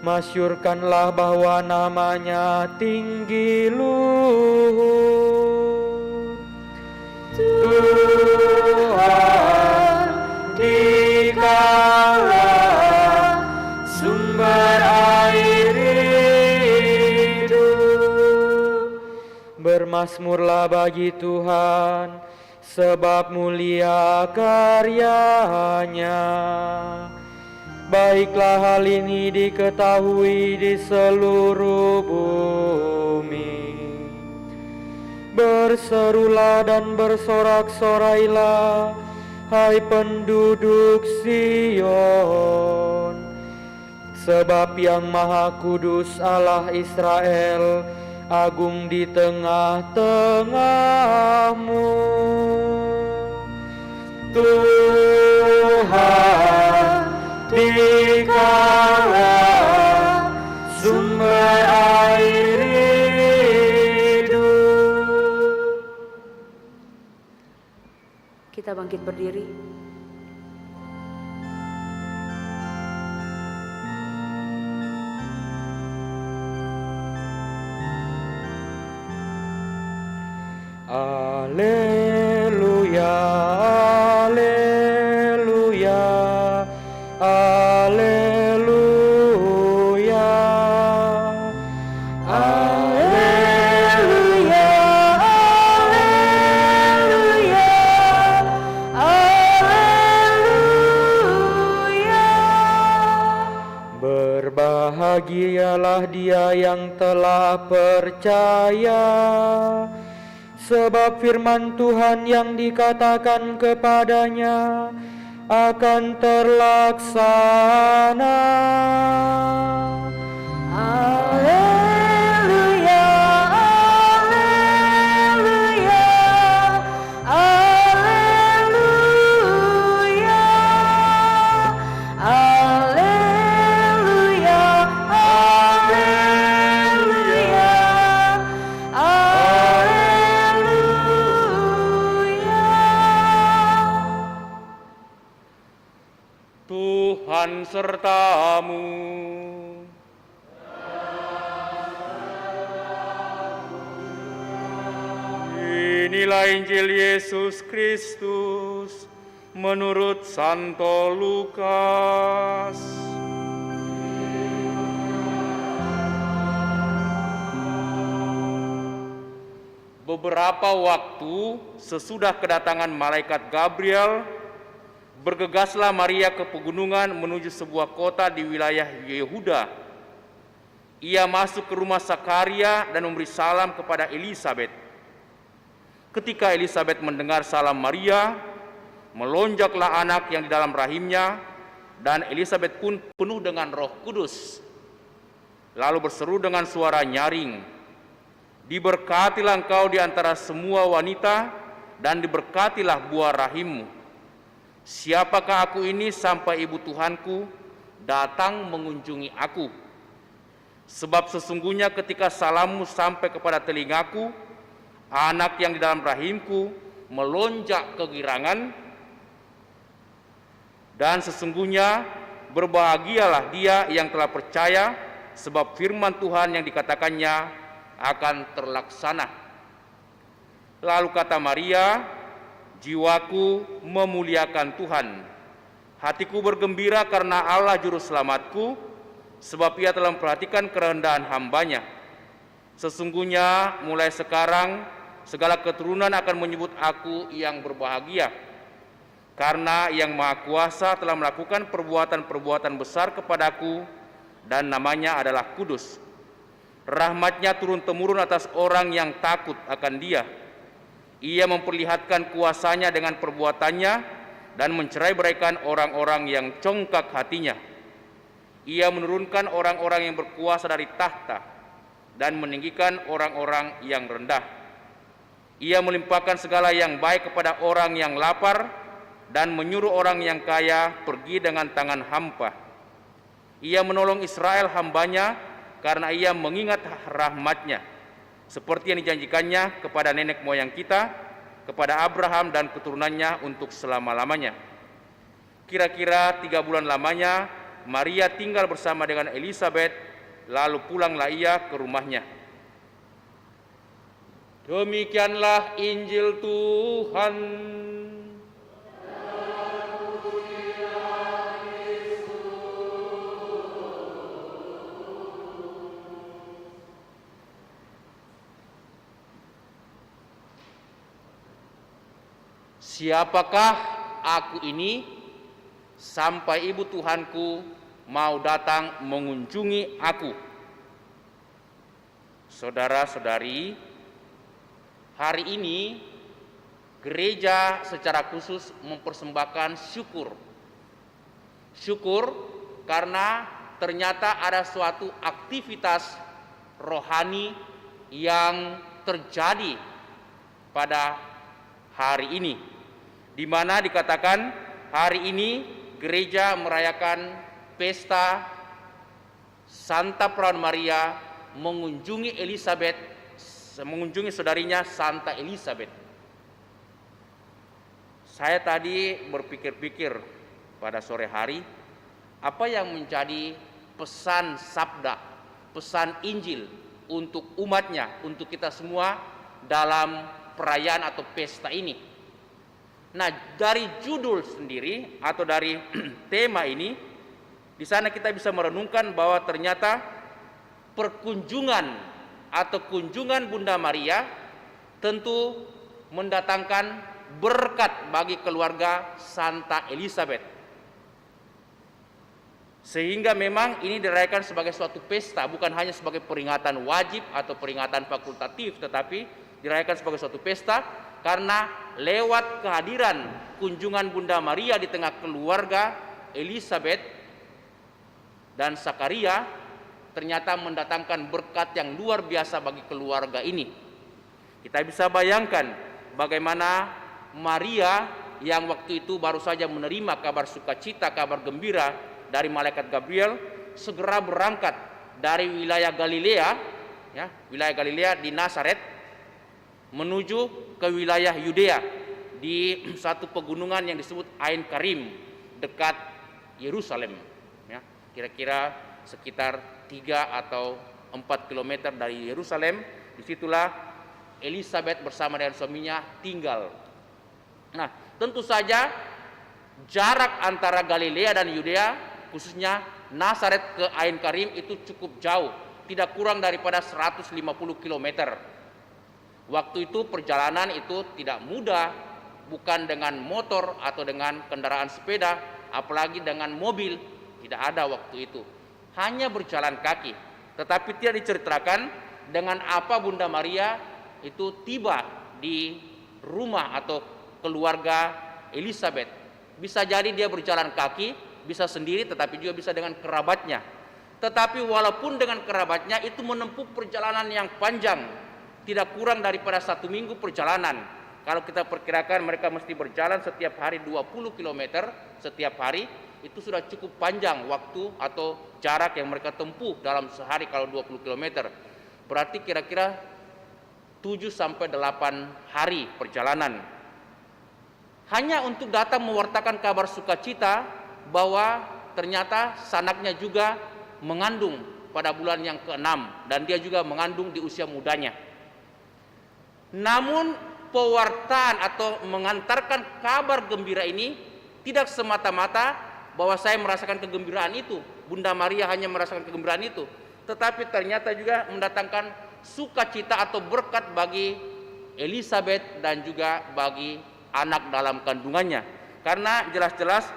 Masyurkanlah bahwa namanya tinggi luhur. Tuhan dikala sumber air hidup. Bermasmurlah bagi Tuhan, sebab mulia karyanya. Baiklah hal ini diketahui di seluruh bumi. Berserulah dan bersorak-sorailah, hai penduduk Sion, sebab yang Maha Kudus Allah Israel agung di tengah-tengahmu. Tuhan dikala sumber air hidup. Kita bangkit berdiri. Alleluia, alleluia, alleluia, alleluia, alleluia, alleluia. Berbahagialah dia yang telah percaya, sebab firman Tuhan yang dikatakan kepadanya akan terlaksana. Alleluia, alleluia, alleluia, alleluia, alleluia. Tuhan sertamu. Inilah Injil Yesus Kristus menurut Santo Lukas. Beberapa waktu sesudah kedatangan malaikat Gabriel, bergegaslah Maria ke pegunungan menuju sebuah kota di wilayah Yehuda. Ia masuk ke rumah Sakaria dan memberi salam kepada Elisabet. Ketika Elisabet mendengar salam Maria, melonjaklah anak yang di dalam rahimnya, dan Elisabet pun penuh dengan Roh Kudus. Lalu berseru dengan suara nyaring, "Diberkatilah engkau di antara semua wanita, dan diberkatilah buah rahimmu. Siapakah aku ini sampai ibu Tuhanku datang mengunjungi aku? Sebab sesungguhnya ketika salammu sampai kepada telingaku, anak yang di dalam rahimku melonjak kegirangan, dan sesungguhnya berbahagialah dia yang telah percaya, sebab firman Tuhan yang dikatakannya akan terlaksana." Lalu kata Maria, "Jiwaku memuliakan Tuhan. Hatiku bergembira karena Allah Juru Selamatku, sebab ia telah memperhatikan kerendahan hambanya. Sesungguhnya mulai sekarang segala keturunan akan menyebut aku yang berbahagia, karena Yang Maha Kuasa telah melakukan perbuatan-perbuatan besar kepadaku, dan namanya adalah kudus. Rahmatnya turun-temurun atas orang yang takut akan Dia. Ia memperlihatkan kuasanya dengan perbuatannya dan mencerai-beraikan orang-orang yang congkak hatinya. Ia menurunkan orang-orang yang berkuasa dari tahta dan meninggikan orang-orang yang rendah. Ia melimpahkan segala yang baik kepada orang yang lapar dan menyuruh orang yang kaya pergi dengan tangan hampa. Ia menolong Israel hambanya karena ia mengingat rahmat-Nya, seperti yang dijanjikannya kepada nenek moyang kita, kepada Abraham dan keturunannya untuk selama-lamanya. Kira-kira 3 bulan lamanya, Maria tinggal bersama dengan Elisabet, lalu pulanglah ia ke rumahnya. Demikianlah Injil Tuhan. Siapakah aku ini sampai ibu Tuhanku mau datang mengunjungi aku? Saudara-saudari, hari ini gereja secara khusus mempersembahkan syukur. Syukur karena ternyata ada suatu aktivitas rohani yang terjadi pada hari ini, di mana dikatakan hari ini gereja merayakan pesta Santa Perawan Maria mengunjungi Elisabet, mengunjungi saudarinya Santa Elisabet. Saya tadi berpikir-pikir pada sore hari, apa yang menjadi pesan sabda, pesan Injil untuk umatnya, untuk kita semua dalam perayaan atau pesta ini. Nah, dari judul sendiri atau dari tema ini, di sana kita bisa merenungkan bahwa ternyata perkunjungan atau kunjungan Bunda Maria tentu mendatangkan berkat bagi keluarga Santa Elisabet. Sehingga memang ini dirayakan sebagai suatu pesta, bukan hanya sebagai peringatan wajib atau peringatan fakultatif, tetapi dirayakan sebagai suatu pesta karena lewat kehadiran kunjungan Bunda Maria di tengah keluarga Elisabet dan Zakaria ternyata mendatangkan berkat yang luar biasa bagi keluarga ini. Kita bisa bayangkan bagaimana Maria yang waktu itu baru saja menerima kabar sukacita, kabar gembira dari malaikat Gabriel, segera berangkat dari wilayah Galilea, ya, wilayah Galilea di Nazaret, menuju ke wilayah Yudea di satu pegunungan yang disebut Ain Karim dekat Yerusalem, ya, kira-kira sekitar 3 atau 4 kilometer dari Yerusalem. Disitulah Elisabet bersama dengan suaminya tinggal. Nah, tentu saja jarak antara Galilea dan Yudea, khususnya Nazaret ke Ain Karim itu cukup jauh, tidak kurang daripada 150 kilometer. Waktu itu perjalanan itu tidak mudah, bukan dengan motor atau dengan kendaraan sepeda, apalagi dengan mobil, tidak ada waktu itu. Hanya berjalan kaki. Tetapi tidak diceritakan dengan apa Bunda Maria itu tiba di rumah atau keluarga Elisabet. Bisa jadi dia berjalan kaki, bisa sendiri, tetapi juga bisa dengan kerabatnya. Tetapi walaupun dengan kerabatnya itu menempuh perjalanan yang panjang, tidak kurang daripada 1 minggu perjalanan. Kalau kita perkirakan mereka mesti berjalan setiap hari 20 km setiap hari, itu sudah cukup panjang waktu atau jarak yang mereka tempuh dalam sehari kalau 20 km. Berarti kira-kira 7 sampai 8 hari perjalanan. Hanya untuk datang mewartakan kabar sukacita bahwa ternyata sanaknya juga mengandung pada bulan yang ke-6 dan dia juga mengandung di usia mudanya. Namun pewartaan atau mengantarkan kabar gembira ini tidak semata-mata bahwa saya merasakan kegembiraan itu, Bunda Maria hanya merasakan kegembiraan itu, tetapi ternyata juga mendatangkan sukacita atau berkat bagi Elisabet dan juga bagi anak dalam kandungannya. Karena jelas-jelas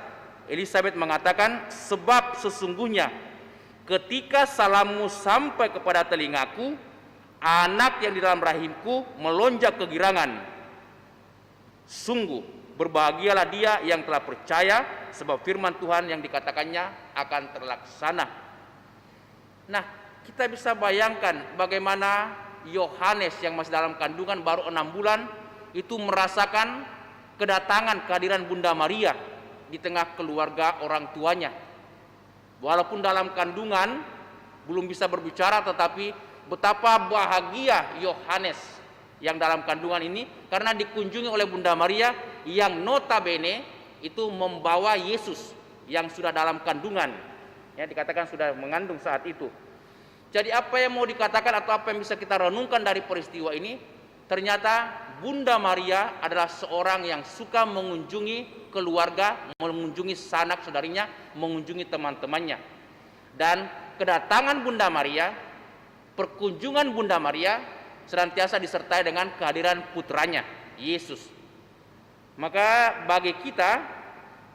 Elisabet mengatakan, sebab sesungguhnya ketika salammu sampai kepada telingaku, anak yang di dalam rahimku melonjak kegirangan. Sungguh berbahagialah dia yang telah percaya, sebab firman Tuhan yang dikatakannya akan terlaksana. Nah, kita bisa bayangkan bagaimana Yohanes yang masih dalam kandungan baru 6 bulan itu merasakan kedatangan kehadiran Bunda Maria di tengah keluarga orang tuanya. Walaupun dalam kandungan belum bisa berbicara, tetapi betapa bahagia Yohanes yang dalam kandungan ini karena dikunjungi oleh Bunda Maria yang notabene itu membawa Yesus yang sudah dalam kandungan, ya dikatakan sudah mengandung saat itu. Jadi apa yang mau dikatakan atau apa yang bisa kita renungkan dari peristiwa ini? Ternyata Bunda Maria adalah seorang yang suka mengunjungi keluarga, mengunjungi sanak saudarinya, mengunjungi teman-temannya. Dan kedatangan Bunda Maria, perkunjungan Bunda Maria senantiasa disertai dengan kehadiran putranya, Yesus. Maka bagi kita,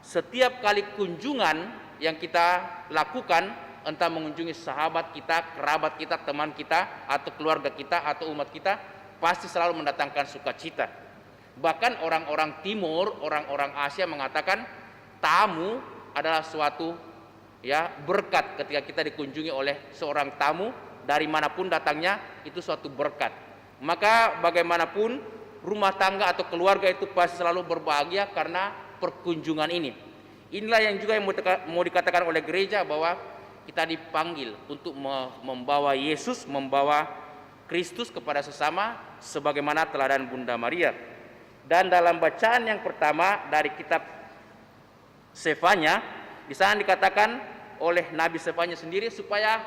setiap kali kunjungan yang kita lakukan, entah mengunjungi sahabat kita, kerabat kita, teman kita, atau keluarga kita, atau umat kita, pasti selalu mendatangkan sukacita. Bahkan orang-orang timur, orang-orang Asia mengatakan tamu adalah suatu berkat. Ketika kita dikunjungi oleh seorang tamu dari manapun datangnya, itu suatu berkat. Maka bagaimanapun rumah tangga atau keluarga itu pasti selalu berbahagia karena perkunjungan ini. Inilah yang juga yang mau dikatakan oleh gereja, bahwa kita dipanggil untuk membawa Yesus, membawa Kristus kepada sesama sebagaimana teladan Bunda Maria. Dan dalam bacaan yang pertama dari kitab Sefanya, di sana dikatakan oleh Nabi Sefanya sendiri supaya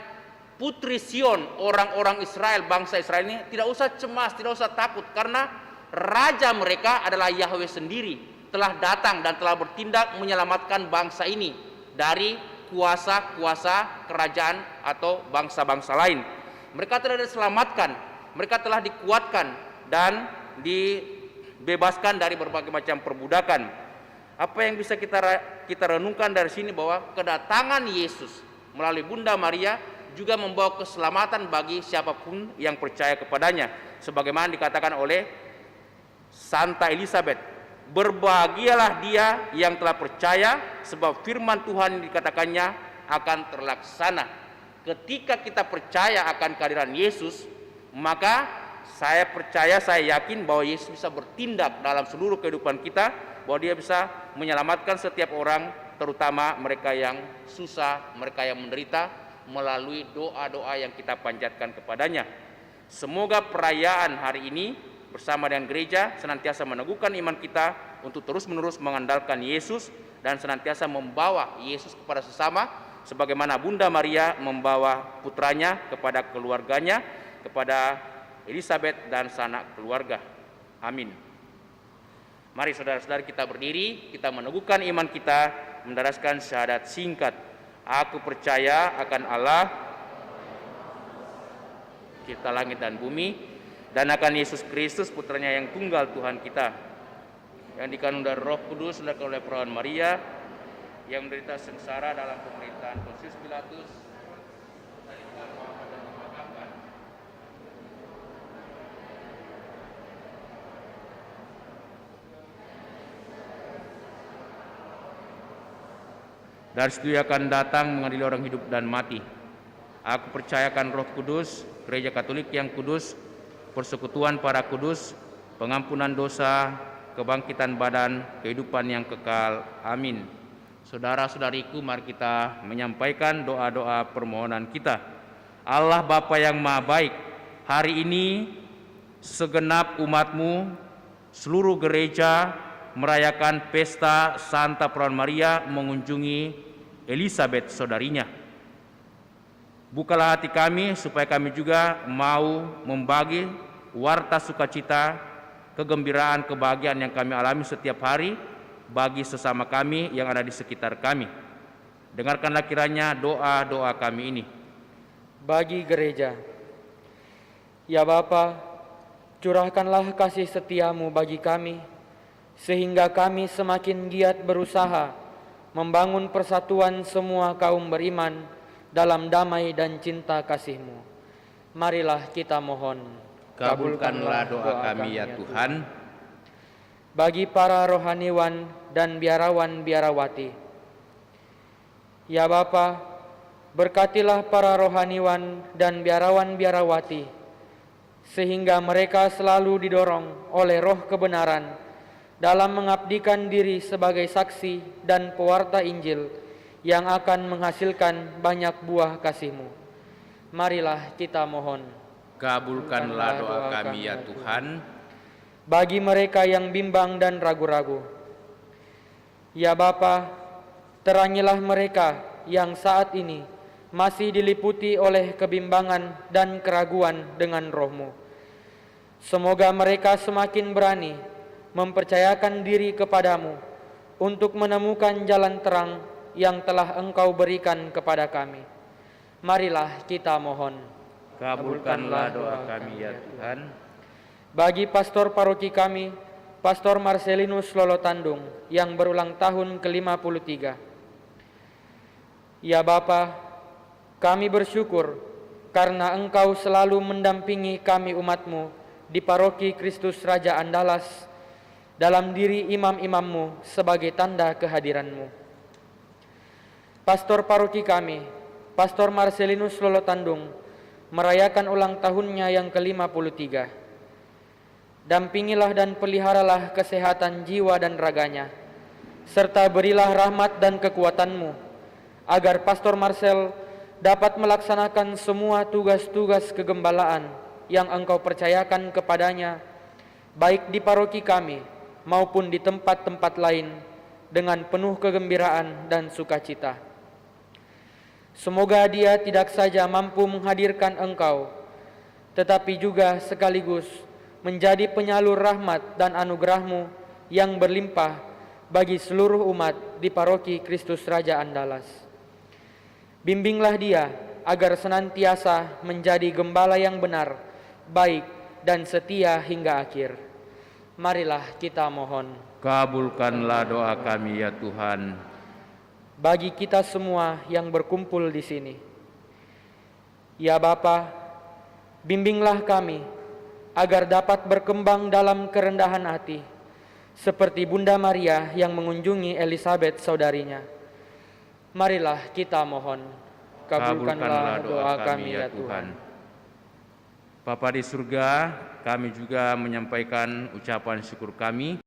putri Sion, orang-orang Israel, bangsa Israel ini tidak usah cemas, tidak usah takut, karena raja mereka adalah Yahweh sendiri telah datang dan telah bertindak menyelamatkan bangsa ini dari kuasa-kuasa kerajaan atau bangsa-bangsa lain. Mereka telah diselamatkan, mereka telah dikuatkan dan dibebaskan dari berbagai macam perbudakan. Apa yang bisa kita renungkan dari sini, bahwa kedatangan Yesus melalui Bunda Maria juga membawa keselamatan bagi siapapun yang percaya kepadanya. Sebagaimana dikatakan oleh Santa Elizabeth, berbahagialah dia yang telah percaya, sebab firman Tuhan yang dikatakannya akan terlaksana. Ketika kita percaya akan kehadiran Yesus, maka saya percaya, saya yakin bahwa Yesus bisa bertindak dalam seluruh kehidupan kita, bahwa dia bisa menyelamatkan setiap orang, terutama mereka yang susah, mereka yang menderita, melalui doa-doa yang kita panjatkan kepadanya. Semoga perayaan hari ini bersama dengan gereja senantiasa meneguhkan iman kita untuk terus-menerus mengandalkan Yesus dan senantiasa membawa Yesus kepada sesama, sebagaimana Bunda Maria membawa putranya kepada keluarganya, kepada Elizabeth dan sanak keluarga. Amin. Mari saudara-saudari kita berdiri, kita meneguhkan iman kita, mendaraskan syahadat singkat. Aku percaya akan Allah, cipta langit dan bumi, dan akan Yesus Kristus putranya yang tunggal Tuhan kita, yang dikandung dari Roh Kudus, dilahirkan oleh perawan Maria, yang menderita sengsara dalam pemerintahan Pontius Pilatus, dari situ akan datang mengadili orang hidup dan mati. Aku percayakan Roh Kudus, Gereja Katolik yang kudus, persekutuan para kudus, pengampunan dosa, kebangkitan badan, kehidupan yang kekal. Amin. Saudara-saudariku, mari kita menyampaikan doa-doa permohonan kita. Allah Bapa yang Maha Baik, hari ini segenap umat-Mu, seluruh gereja merayakan pesta Santa Perawan Maria mengunjungi Elizabeth saudarinya. Bukalah hati kami supaya kami juga mau membagi warta sukacita, kegembiraan, kebahagiaan yang kami alami setiap hari bagi sesama kami yang ada di sekitar kami. Dengarkanlah kiranya doa-doa kami ini. Bagi gereja, ya Bapa, curahkanlah kasih setiamu bagi kami, sehingga kami semakin giat berusaha membangun persatuan semua kaum beriman dalam damai dan cinta kasih-Mu. Marilah kita mohon. Kabulkanlah doa kami ya Tuhan. Bagi para rohaniwan dan biarawan-biarawati, ya Bapa, berkatilah para rohaniwan dan biarawan-biarawati, sehingga mereka selalu didorong oleh roh kebenaran dalam mengabdikan diri sebagai saksi dan pewarta Injil yang akan menghasilkan banyak buah kasih-Mu. Marilah kita mohon. Kabulkanlah doa kami ya Tuhan. Bagi mereka yang bimbang dan ragu-ragu, ya Bapa, terangilah mereka yang saat ini masih diliputi oleh kebimbangan dan keraguan dengan Roh-Mu. Semoga mereka semakin berani mempercayakan diri kepadamu untuk menemukan jalan terang yang telah Engkau berikan kepada kami. Marilah kita mohon. Kabulkanlah doa kami ya Tuhan. Bagi pastor paroki kami, Pastor Marcelinus Lolotandung yang berulang tahun ke-53. Ya Bapa, kami bersyukur karena Engkau selalu mendampingi kami umat-Mu di paroki Kristus Raja Andalas dalam diri imam-imam-Mu sebagai tanda kehadiran-Mu. Pastor paroki kami, Pastor Marcelinus Lolotandung, merayakan ulang tahunnya yang ke-53. Dampingilah dan peliharalah kesehatan jiwa dan raganya, serta berilah rahmat dan kekuatan-Mu, agar Pastor Marcel dapat melaksanakan semua tugas-tugas kegembalaan yang Engkau percayakan kepadanya, baik di paroki kami maupun di tempat-tempat lain, dengan penuh kegembiraan dan sukacita. Semoga dia tidak saja mampu menghadirkan Engkau, tetapi juga sekaligus menjadi penyalur rahmat dan anugerah-Mu yang berlimpah bagi seluruh umat di paroki Kristus Raja Andalas. Bimbinglah dia agar senantiasa menjadi gembala yang benar, baik dan setia hingga akhir. Marilah kita mohon. Kabulkanlah doa kami ya Tuhan. Bagi kita semua yang berkumpul di sini, ya Bapa, bimbinglah kami agar dapat berkembang dalam kerendahan hati, seperti Bunda Maria yang mengunjungi Elizabeth saudarinya. Marilah kita mohon. Kabulkanlah doa kami ya Tuhan. Bapa di surga, kami juga menyampaikan ucapan syukur kami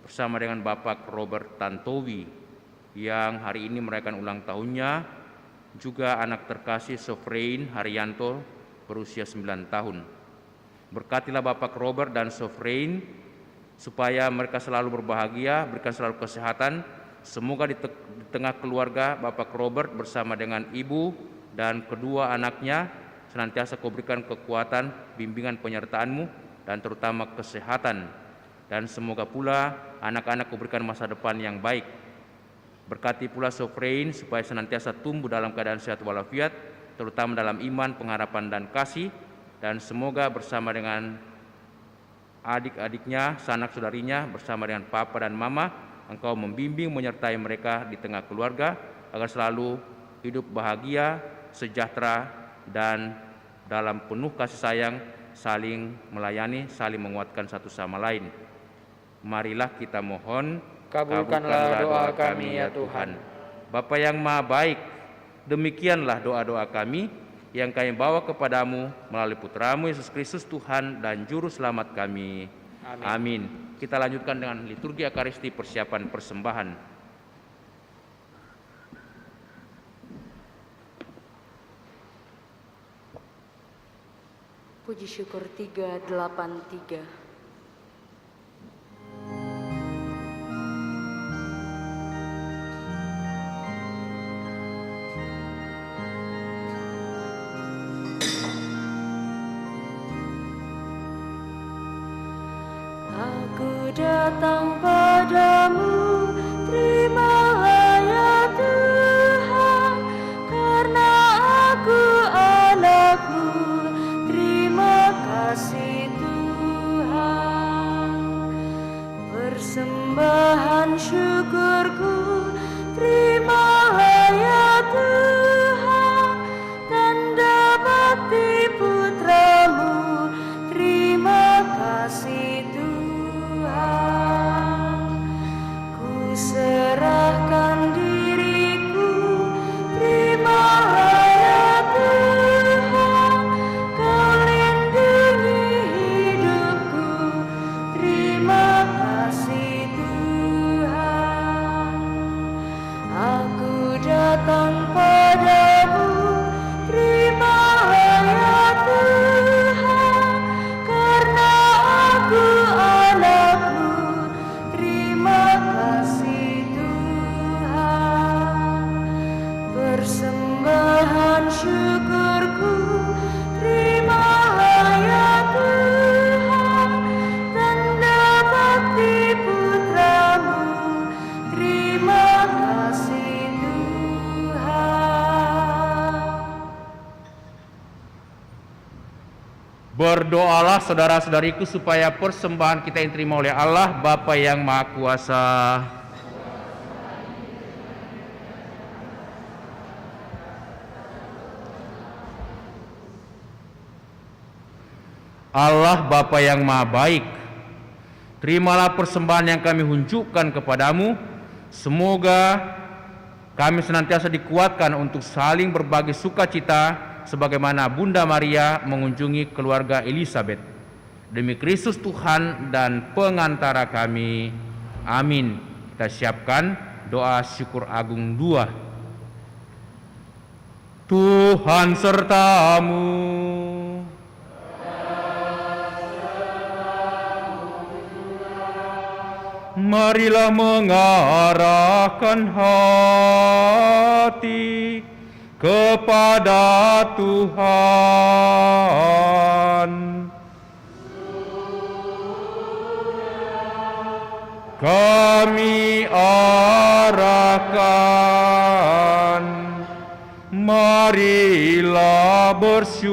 bersama dengan Bapak Robert Tantowi yang hari ini merayakan ulang tahunnya, juga anak terkasih Sofrein Haryanto berusia 9 tahun. Berkatilah Bapak Robert dan Sofrein supaya mereka selalu berbahagia, berikan selalu kesehatan. Semoga di tengah keluarga Bapak Robert bersama dengan ibu dan kedua anaknya senantiasa Kau berikan kekuatan, bimbingan penyertaan-Mu dan terutama kesehatan. Dan semoga pula anak-anak Kau berikan masa depan yang baik. Berkati pula Sofrein supaya senantiasa tumbuh dalam keadaan sehat walafiat, terutama dalam iman, pengharapan dan kasih. Dan semoga bersama dengan adik-adiknya, sanak saudarinya, bersama dengan papa dan mama, Engkau membimbing menyertai mereka di tengah keluarga agar selalu hidup bahagia, sejahtera, dan dalam penuh kasih sayang, saling melayani, saling menguatkan satu sama lain. Marilah kita mohon. Kabulkanlah doa kami ya Tuhan. Bapa yang Maha Baik, demikianlah doa-doa kami yang kami bawa kepadamu melalui Putra-Mu Yesus Kristus Tuhan dan Juru Selamat kami. Amin. Kita lanjutkan dengan liturgi Ekaristi persiapan persembahan. Puji syukur 383. Datang padamu, terimalah ya Tuhan, karena aku anak-Mu, terima kasih Tuhan. Persembahan syukurku, terimalah ya Tuhan, tanda bakti Putra-Mu, terima kasih Tuhan. Ku serahkan diriku, terimalah ya Tuhan, Kau lindungi Berdoalah saudara-saudariku supaya persembahan kita yang diterima oleh Allah Bapa yang Maha Kuasa, Allah Bapa yang Maha Baik, terimalah persembahan yang kami hunjukkan kepadamu. Semoga kami senantiasa dikuatkan untuk saling berbagi sukacita sebagaimana Bunda Maria mengunjungi keluarga Elizabeth. Demi Kristus Tuhan dan pengantara kami. Amin. Kita siapkan doa syukur agung 2. Tuhan sertamu. Marilah mengarahkan hati kepada Tuhan. Kami arahkan, marilah bersyukur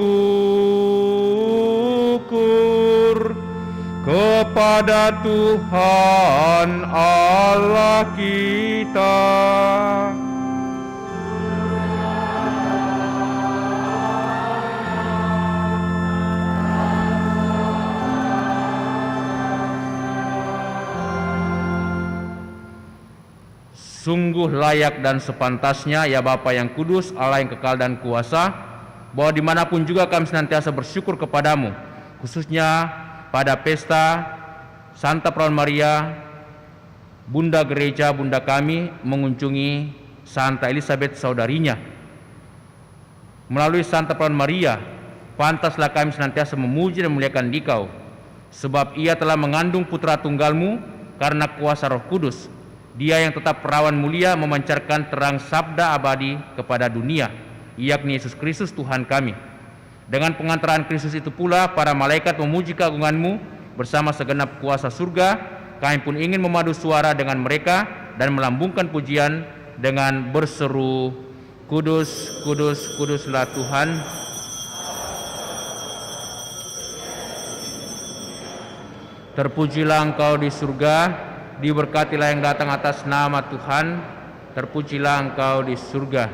kepada Tuhan Allah kita. Sungguh layak dan sepantasnya, ya Bapa yang kudus, Allah yang kekal dan kuasa, bahwa dimanapun juga kami senantiasa bersyukur kepadamu, khususnya pada pesta Santa Perawan Maria, Bunda Gereja, Bunda kami mengunjungi Santa Elizabeth saudarinya. Melalui Santa Perawan Maria, pantaslah kami senantiasa memuji dan memuliakan Dikau, sebab ia telah mengandung putra tunggalmu karena kuasa Roh Kudus. Dia yang tetap perawan mulia memancarkan terang sabda abadi kepada dunia, yakni Yesus Kristus Tuhan kami. Dengan pengantaran Kristus itu pula para malaikat memuji keagunganmu bersama segenap kuasa surga. Kami pun ingin memadu suara dengan mereka dan melambungkan pujian dengan berseru, Kudus, kudus, kuduslah Tuhan. Terpujilah Engkau di surga, diberkatilah yang datang atas nama Tuhan, terpujilah Engkau di surga.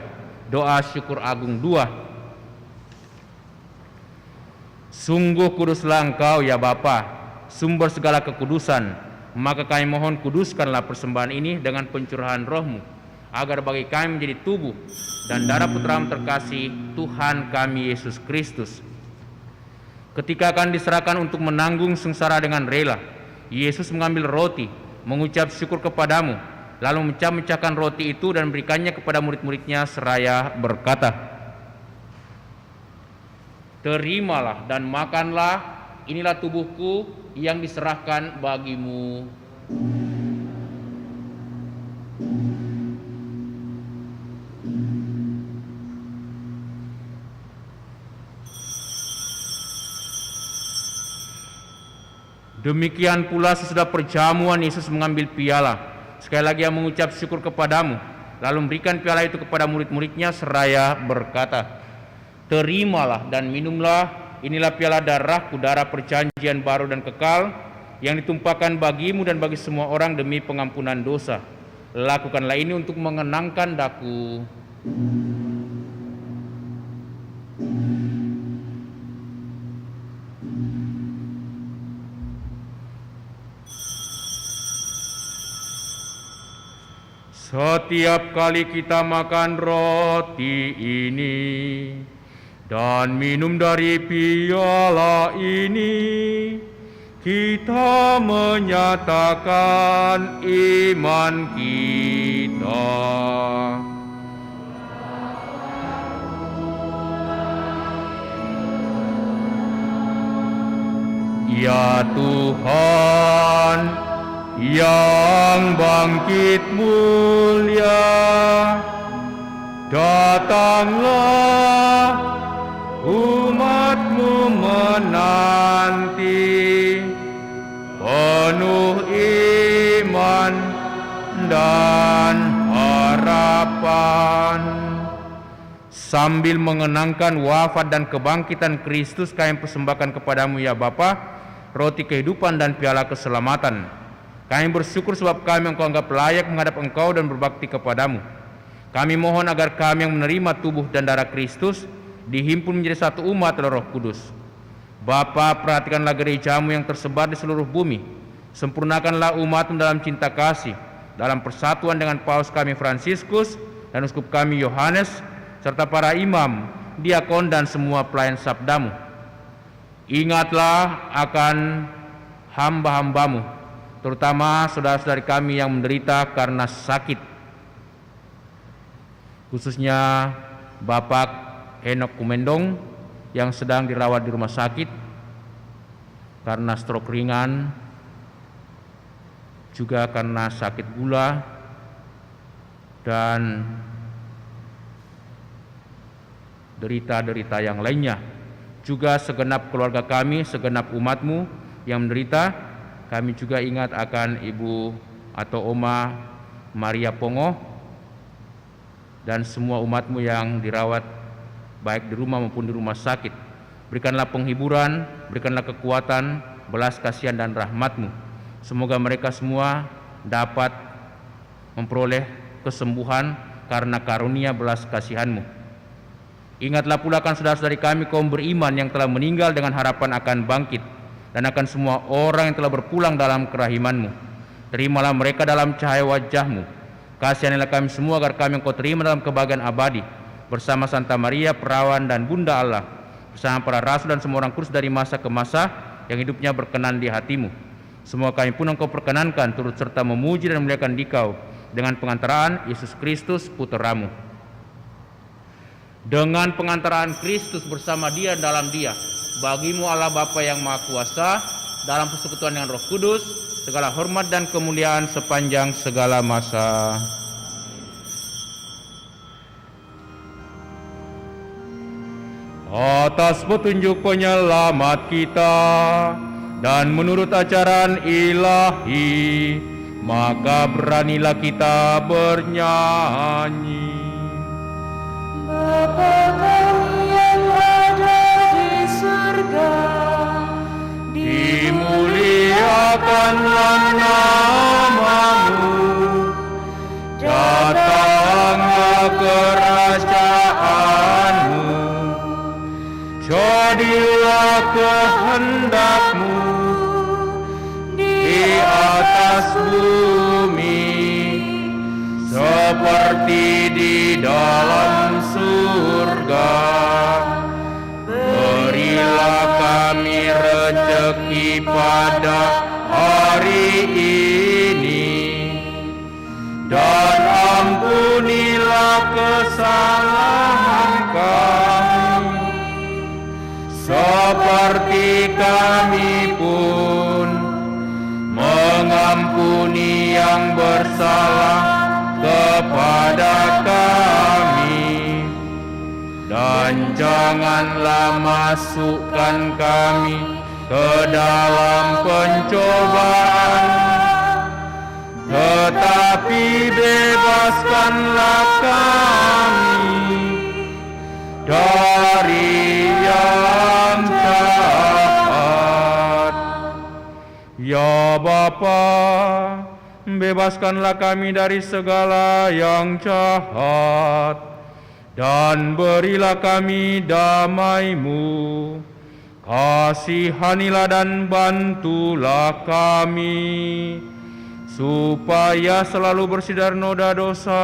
Doa syukur agung 2. Sungguh kuduslah Engkau ya Bapa, sumber segala kekudusan. Maka kami mohon kuduskanlah persembahan ini dengan pencurahan Roh-Mu, agar bagi kami menjadi tubuh dan darah Putra-Mu terkasih, Tuhan kami Yesus Kristus. Ketika akan diserahkan untuk menanggung sengsara dengan rela, Yesus mengambil roti, mengucap syukur kepadamu, lalu memecah-mecahkan roti itu dan memberikannya kepada murid-muridnya seraya berkata, terimalah dan makanlah, inilah tubuhku yang diserahkan bagimu. Demikian pula sesudah perjamuan Yesus mengambil piala, sekali lagi ia mengucap syukur kepadamu, lalu memberikan piala itu kepada murid-muridnya seraya berkata, terimalah dan minumlah, inilah piala darahku, darah perjanjian baru dan kekal, yang ditumpahkan bagimu dan bagi semua orang demi pengampunan dosa. Lakukanlah ini untuk mengenangkan daku. Setiap kali kita makan roti ini dan minum dari piala ini, kita menyatakan iman kita. Ya Tuhan, yang bangkit mulia, datanglah, umat-Mu menanti, penuh iman dan harapan. sambil mengenangkan wafat dan kebangkitan Kristus, kami persembahkan kepadamu ya Bapa, roti kehidupan dan piala keselamatan. Kami bersyukur sebab kami Engkau anggap layak menghadap Engkau dan berbakti kepadamu. Kami mohon agar kami yang menerima tubuh dan darah Kristus dihimpun menjadi satu umat oleh Roh Kudus. Bapa, perhatikanlah gerejamu yang tersebar di seluruh bumi. Sempurnakanlah umatmu dalam cinta kasih, dalam persatuan dengan Paus kami Fransiskus dan uskup kami Yohanes, serta para imam, diakon dan semua pelayan sabdamu. Ingatlah akan hamba-hambamu, terutama saudara-saudari kami yang menderita karena sakit, khususnya Bapak Henok Kumendong yang sedang dirawat di rumah sakit karena stroke ringan, juga karena sakit gula, dan derita-derita yang lainnya. Juga segenap keluarga kami, segenap umatmu yang menderita. Kami juga ingat akan Ibu atau Oma Maria Pongo dan semua umatmu yang dirawat baik di rumah maupun di rumah sakit. Berikanlah penghiburan, berikanlah kekuatan, belas kasihan dan rahmat-Mu. Semoga mereka semua dapat memperoleh kesembuhan karena karunia belas kasihan-Mu. Ingatlah pula akan saudara-saudari kami kaum beriman yang telah meninggal dengan harapan akan bangkit, dan akan semua orang yang telah berpulang dalam kerahiman-Mu. Terimalah mereka dalam cahaya wajah-Mu. Kasihanilah kami semua agar kami Engkau terima dalam kebahagiaan abadi, bersama Santa Maria Perawan dan Bunda Allah, bersama para rasul dan semua orang kudus dari masa ke masa yang hidupnya berkenan di hati-Mu. Semua kami pun Engkau perkenankan turut serta memuji dan memuliakan Dikau dengan pengantaraan Yesus Kristus Putra-Mu. Dengan pengantaraan Kristus bersama Dia dalam Dia, bagimu Allah Bapa yang Maha Kuasa, dalam persekutuan dengan Roh Kudus, segala hormat dan kemuliaan sepanjang segala masa. Atas petunjuk penyelamat kita dan menurut ajaran ilahi, maka beranilah kita bernyanyi. Bapa kami yang ada di surga, dimuliakanlah nama-Mu, datanglah kerajaan-Mu, jadilah kehendak-Mu di atas bumi seperti di dalam surga. Berilah kami rezeki pada hari ini, dan ampunilah kesalahan kami, seperti kami pun mengampuni yang bersalah kepada kami, dan janganlah masukkan kami ke dalam pencobaan, tetapi bebaskanlah kami dari yang jahat. Ya Bapa, bebaskanlah kami dari segala yang jahat, dan berilah kami damai-Mu. Kasihanilah dan bantulah kami, supaya selalu bersih dari noda dosa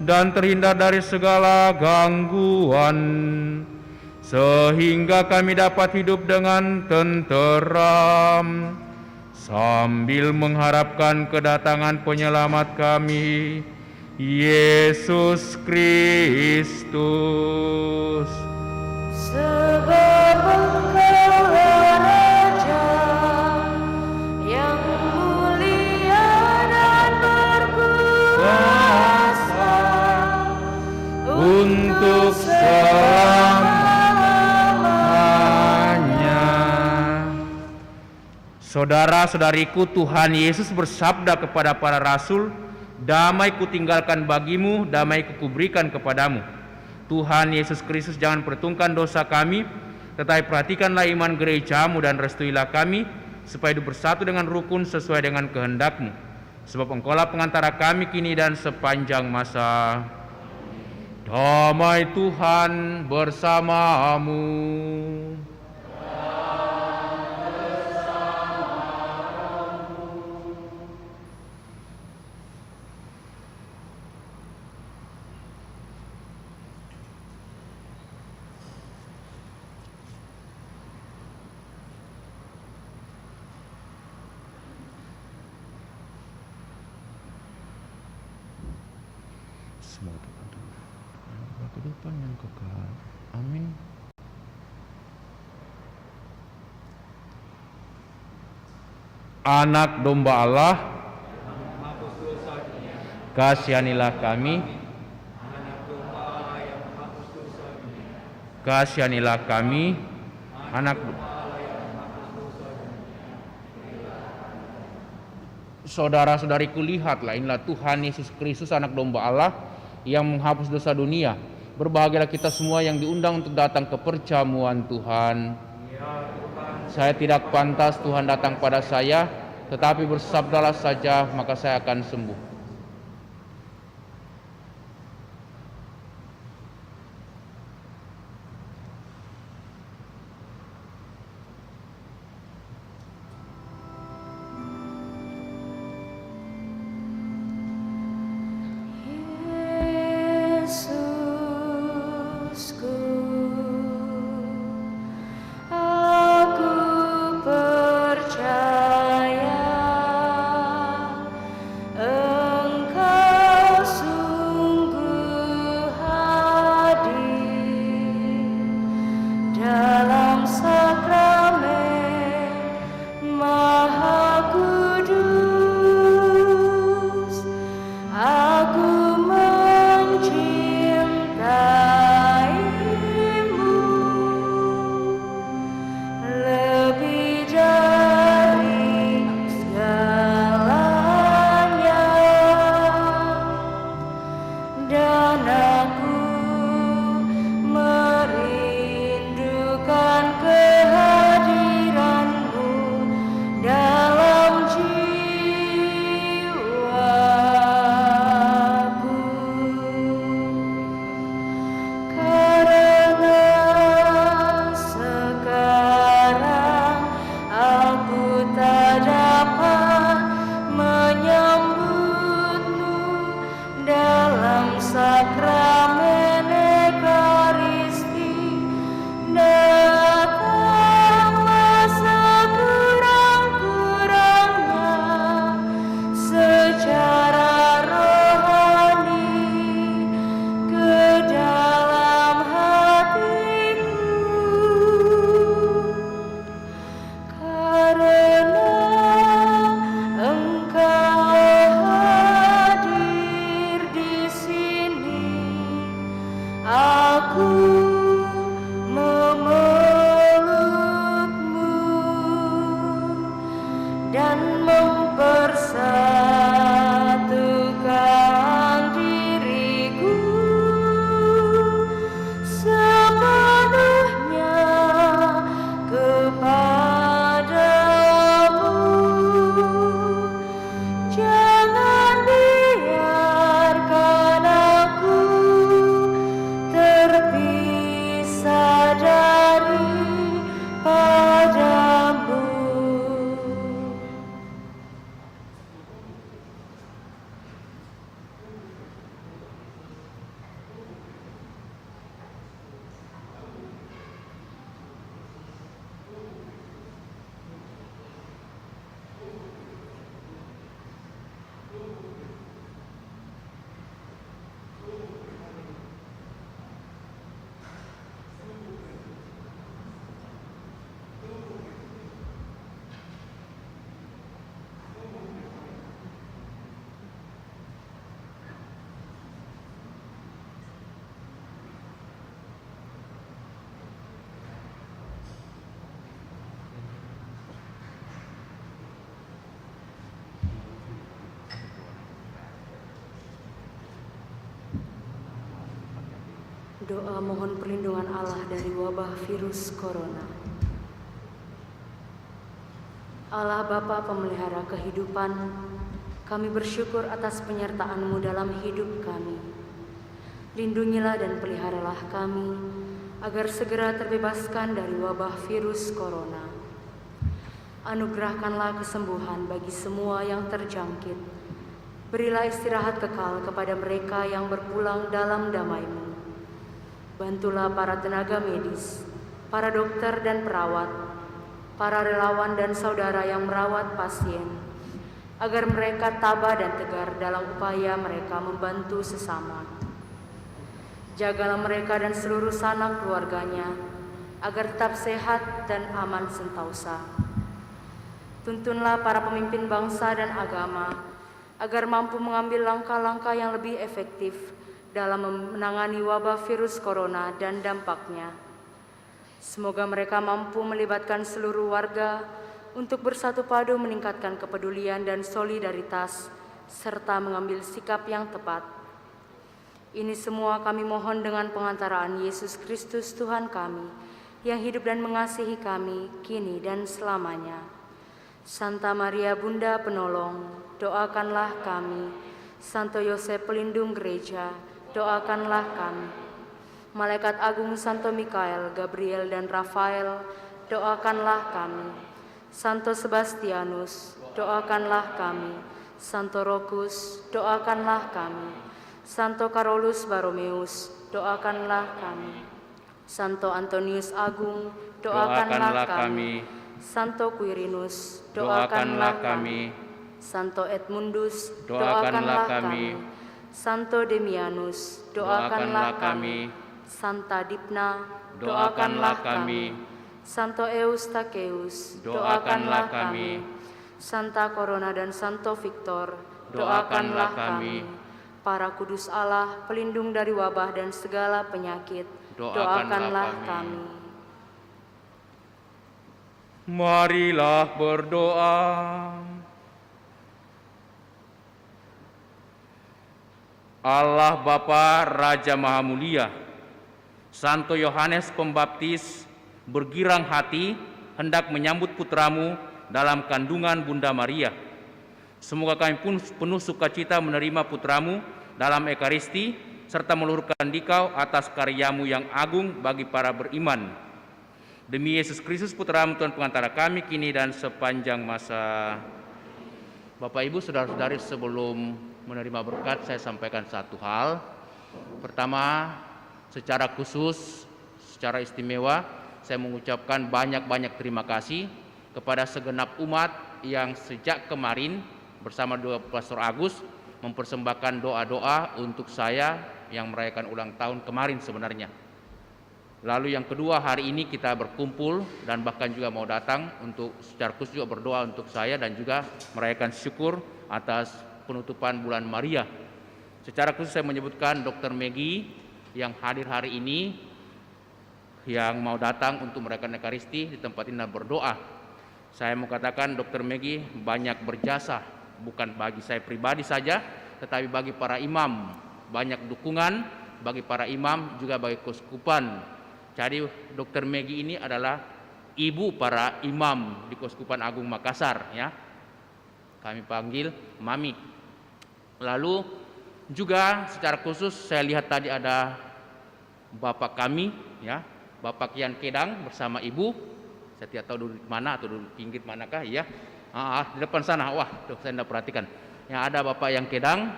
dan terhindar dari segala gangguan, sehingga kami dapat hidup dengan tenteram sambil mengharapkan kedatangan penyelamat kami, Yesus Kristus. sebab Engkaulah Raja yang mulia dan berkuasa Untuk selamanya. Saudara-saudariku, Tuhan Yesus bersabda kepada para rasul, "Damai kutinggalkan bagimu, damai kukuberikan kepadamu. Tuhan Yesus Kristus, jangan perhitungkan dosa kami, tetapi perhatikanlah iman gereja-Mu dan restuilah kami, supaya hidup bersatu dengan rukun sesuai dengan kehendak-Mu. Sebab Engkaulah pengantara kami kini dan sepanjang masa. Damai Tuhan bersamamu. Semoga ada kehidupan yang kekal. Amin. Anak domba Allah, kasihanilah kami. Kasihanilah kami, anak. Saudara-saudariku, lihatlah, inilah Tuhan Yesus Kristus, anak domba Allah yang menghapus dosa dunia. Berbahagialah kita semua yang diundang untuk datang ke perjamuan Tuhan. Saya tidak pantas Tuhan datang pada saya, tetapi bersabdalah saja, maka saya akan sembuh. Doa mohon perlindungan Allah dari wabah virus corona. Allah Bapa pemelihara kehidupan, kami bersyukur atas penyertaan-Mu dalam hidup kami. Lindungilah dan peliharalah kami, agar segera terbebaskan dari wabah virus corona. Anugerahkanlah kesembuhan bagi semua yang terjangkit. Berilah istirahat kekal kepada mereka yang berpulang dalam damai-Mu. Bantulah para tenaga medis, para dokter dan perawat, para relawan dan saudara yang merawat pasien, agar mereka tabah dan tegar dalam upaya mereka membantu sesama. Jagalah mereka dan seluruh sanak keluarganya, agar tetap sehat dan aman sentosa. Tuntunlah para pemimpin bangsa dan agama, agar mampu mengambil langkah-langkah yang lebih efektif dalam menangani wabah virus corona dan dampaknya. Semoga mereka mampu melibatkan seluruh warga untuk bersatu padu meningkatkan kepedulian dan solidaritas, serta mengambil sikap yang tepat. Ini semua kami mohon dengan pengantaraan Yesus Kristus Tuhan kami, yang hidup dan mengasihi kami kini dan selamanya. Santa Maria Bunda Penolong, doakanlah kami. Santo Yosef Pelindung Gereja, doakanlah kami. Malaikat Agung Santo Mikael, Gabriel, dan Rafael, doakanlah kami. Santo Sebastianus, doakanlah kami. Santo Rokus, doakanlah kami. Santo Karolus Baromeus, doakanlah kami. Santo Antonius Agung, doakanlah kami. Santo Quirinus, doakanlah kami. Santo Edmundus, doakanlah kami. Santo Demianus, doakanlah kami. Santa Dipna, doakanlah kami. Santo Eustacheus, doakanlah kami. Santa Corona dan Santo Victor, doakanlah kami. Para kudus Allah, pelindung dari wabah dan segala penyakit, doakanlah kami. Marilah berdoa. Allah Bapa Raja Maha Mulia, Santo Yohanes Pembaptis bergirang hati hendak menyambut putramu dalam kandungan Bunda Maria. Semoga kami pun penuh sukacita menerima putramu dalam Ekaristi, serta meluhurkan dikau atas karyamu yang agung bagi para beriman. Demi Yesus Kristus putramu Tuhan pengantara kami kini dan sepanjang masa. Bapak Ibu saudara-saudari, sebelum menerima berkat saya sampaikan satu hal. Pertama, secara khusus, secara istimewa saya mengucapkan banyak-banyak terima kasih kepada segenap umat yang sejak kemarin bersama dua Pastor Agus mempersembahkan doa-doa untuk saya yang merayakan ulang tahun kemarin sebenarnya. Lalu yang kedua, hari ini kita berkumpul dan bahkan juga mau datang untuk secara khusus juga berdoa untuk saya dan juga merayakan syukur atas penutupan bulan Maria. Secara khusus saya menyebutkan Dr. Maggie yang hadir hari ini, yang mau datang untuk merayakan Ekaristi di tempat ini dan berdoa. Saya mau katakan Dr. Maggie banyak berjasa, bukan bagi saya pribadi saja, tetapi bagi para imam. Banyak dukungan bagi para imam, juga bagi keuskupan. Jadi Dr. Maggie ini adalah ibu para imam di Keuskupan Agung Makassar, ya. Kami panggil Mami. Lalu juga secara khusus saya lihat tadi ada Bapak kami, ya, Bapak Kian Kedang bersama Ibu. Saya tidak tahu duduk mana atau duduk pinggir manakah, ya. Di depan sana. Wah, tuh saya tidak perhatikan. Yang ada Bapak yang Kedang,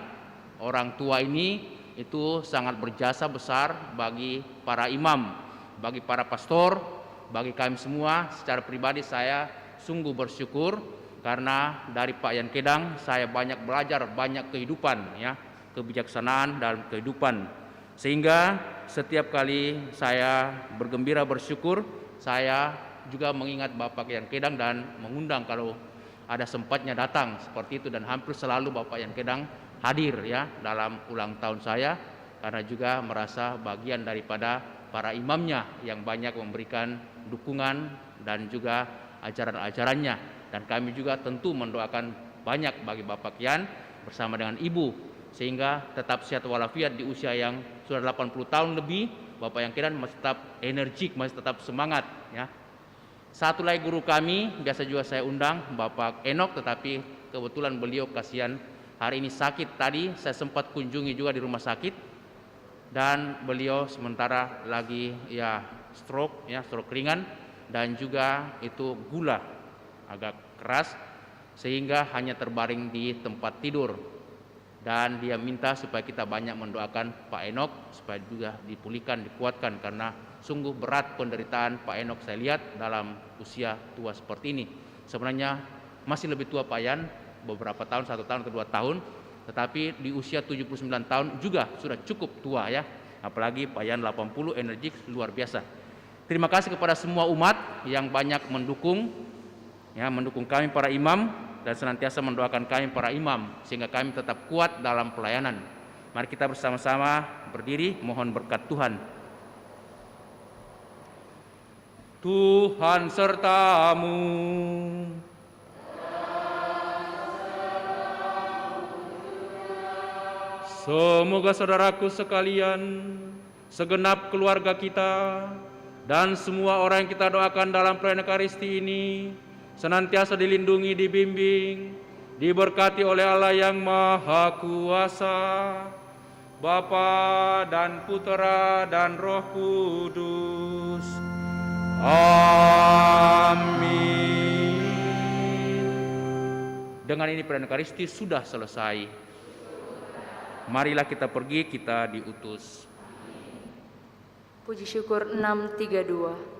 orang tua ini itu sangat berjasa besar bagi para imam, bagi para pastor, bagi kami semua. Secara pribadi saya sungguh bersyukur karena dari Pak Yan Kedang saya banyak belajar banyak kehidupan, ya, kebijaksanaan dalam kehidupan. Sehingga setiap kali saya bergembira bersyukur, saya juga mengingat Bapak Yan Kedang dan mengundang kalau ada sempatnya datang seperti itu, dan hampir selalu Bapak Yan Kedang hadir, ya, dalam ulang tahun saya, karena juga merasa bagian daripada para imamnya yang banyak memberikan dukungan dan juga ajaran-ajarannya. Dan kami juga tentu mendoakan banyak bagi Bapak Kian bersama dengan Ibu, sehingga tetap sehat walafiat di usia yang sudah 80 tahun lebih, Bapak yang keren masih tetap energik, masih tetap semangat ya. Satu lagi guru kami, biasa juga saya undang, Bapak Enok, tetapi kebetulan beliau kasihan hari ini sakit. Tadi saya sempat kunjungi juga di rumah sakit dan beliau sementara lagi ya stroke ringan dan juga itu gula agak keras sehingga hanya terbaring di tempat tidur. Dan dia minta supaya kita banyak mendoakan Pak Enok supaya juga dipulihkan, dikuatkan, karena sungguh berat penderitaan Pak Enok saya lihat dalam usia tua seperti ini. Sebenarnya masih lebih tua Pak Yan, beberapa tahun, 1 tahun atau 2 tahun, tetapi di usia 79 tahun juga sudah cukup tua ya. Apalagi Pak Yan 80, energik luar biasa. Terima kasih kepada semua umat yang banyak mendukung kami para imam dan senantiasa mendoakan kami para imam sehingga kami tetap kuat dalam pelayanan. Mari kita bersama-sama berdiri mohon berkat Tuhan. Tuhan sertamu. Semoga saudaraku sekalian, segenap keluarga kita, dan semua orang yang kita doakan dalam perayaan Ekaristi ini senantiasa dilindungi, dibimbing, diberkati oleh Allah yang Maha Kuasa, Bapa dan Putera dan Roh Kudus. Amin. Dengan ini perayaan Ekaristi sudah selesai. Marilah kita pergi, kita diutus. Puji syukur 632.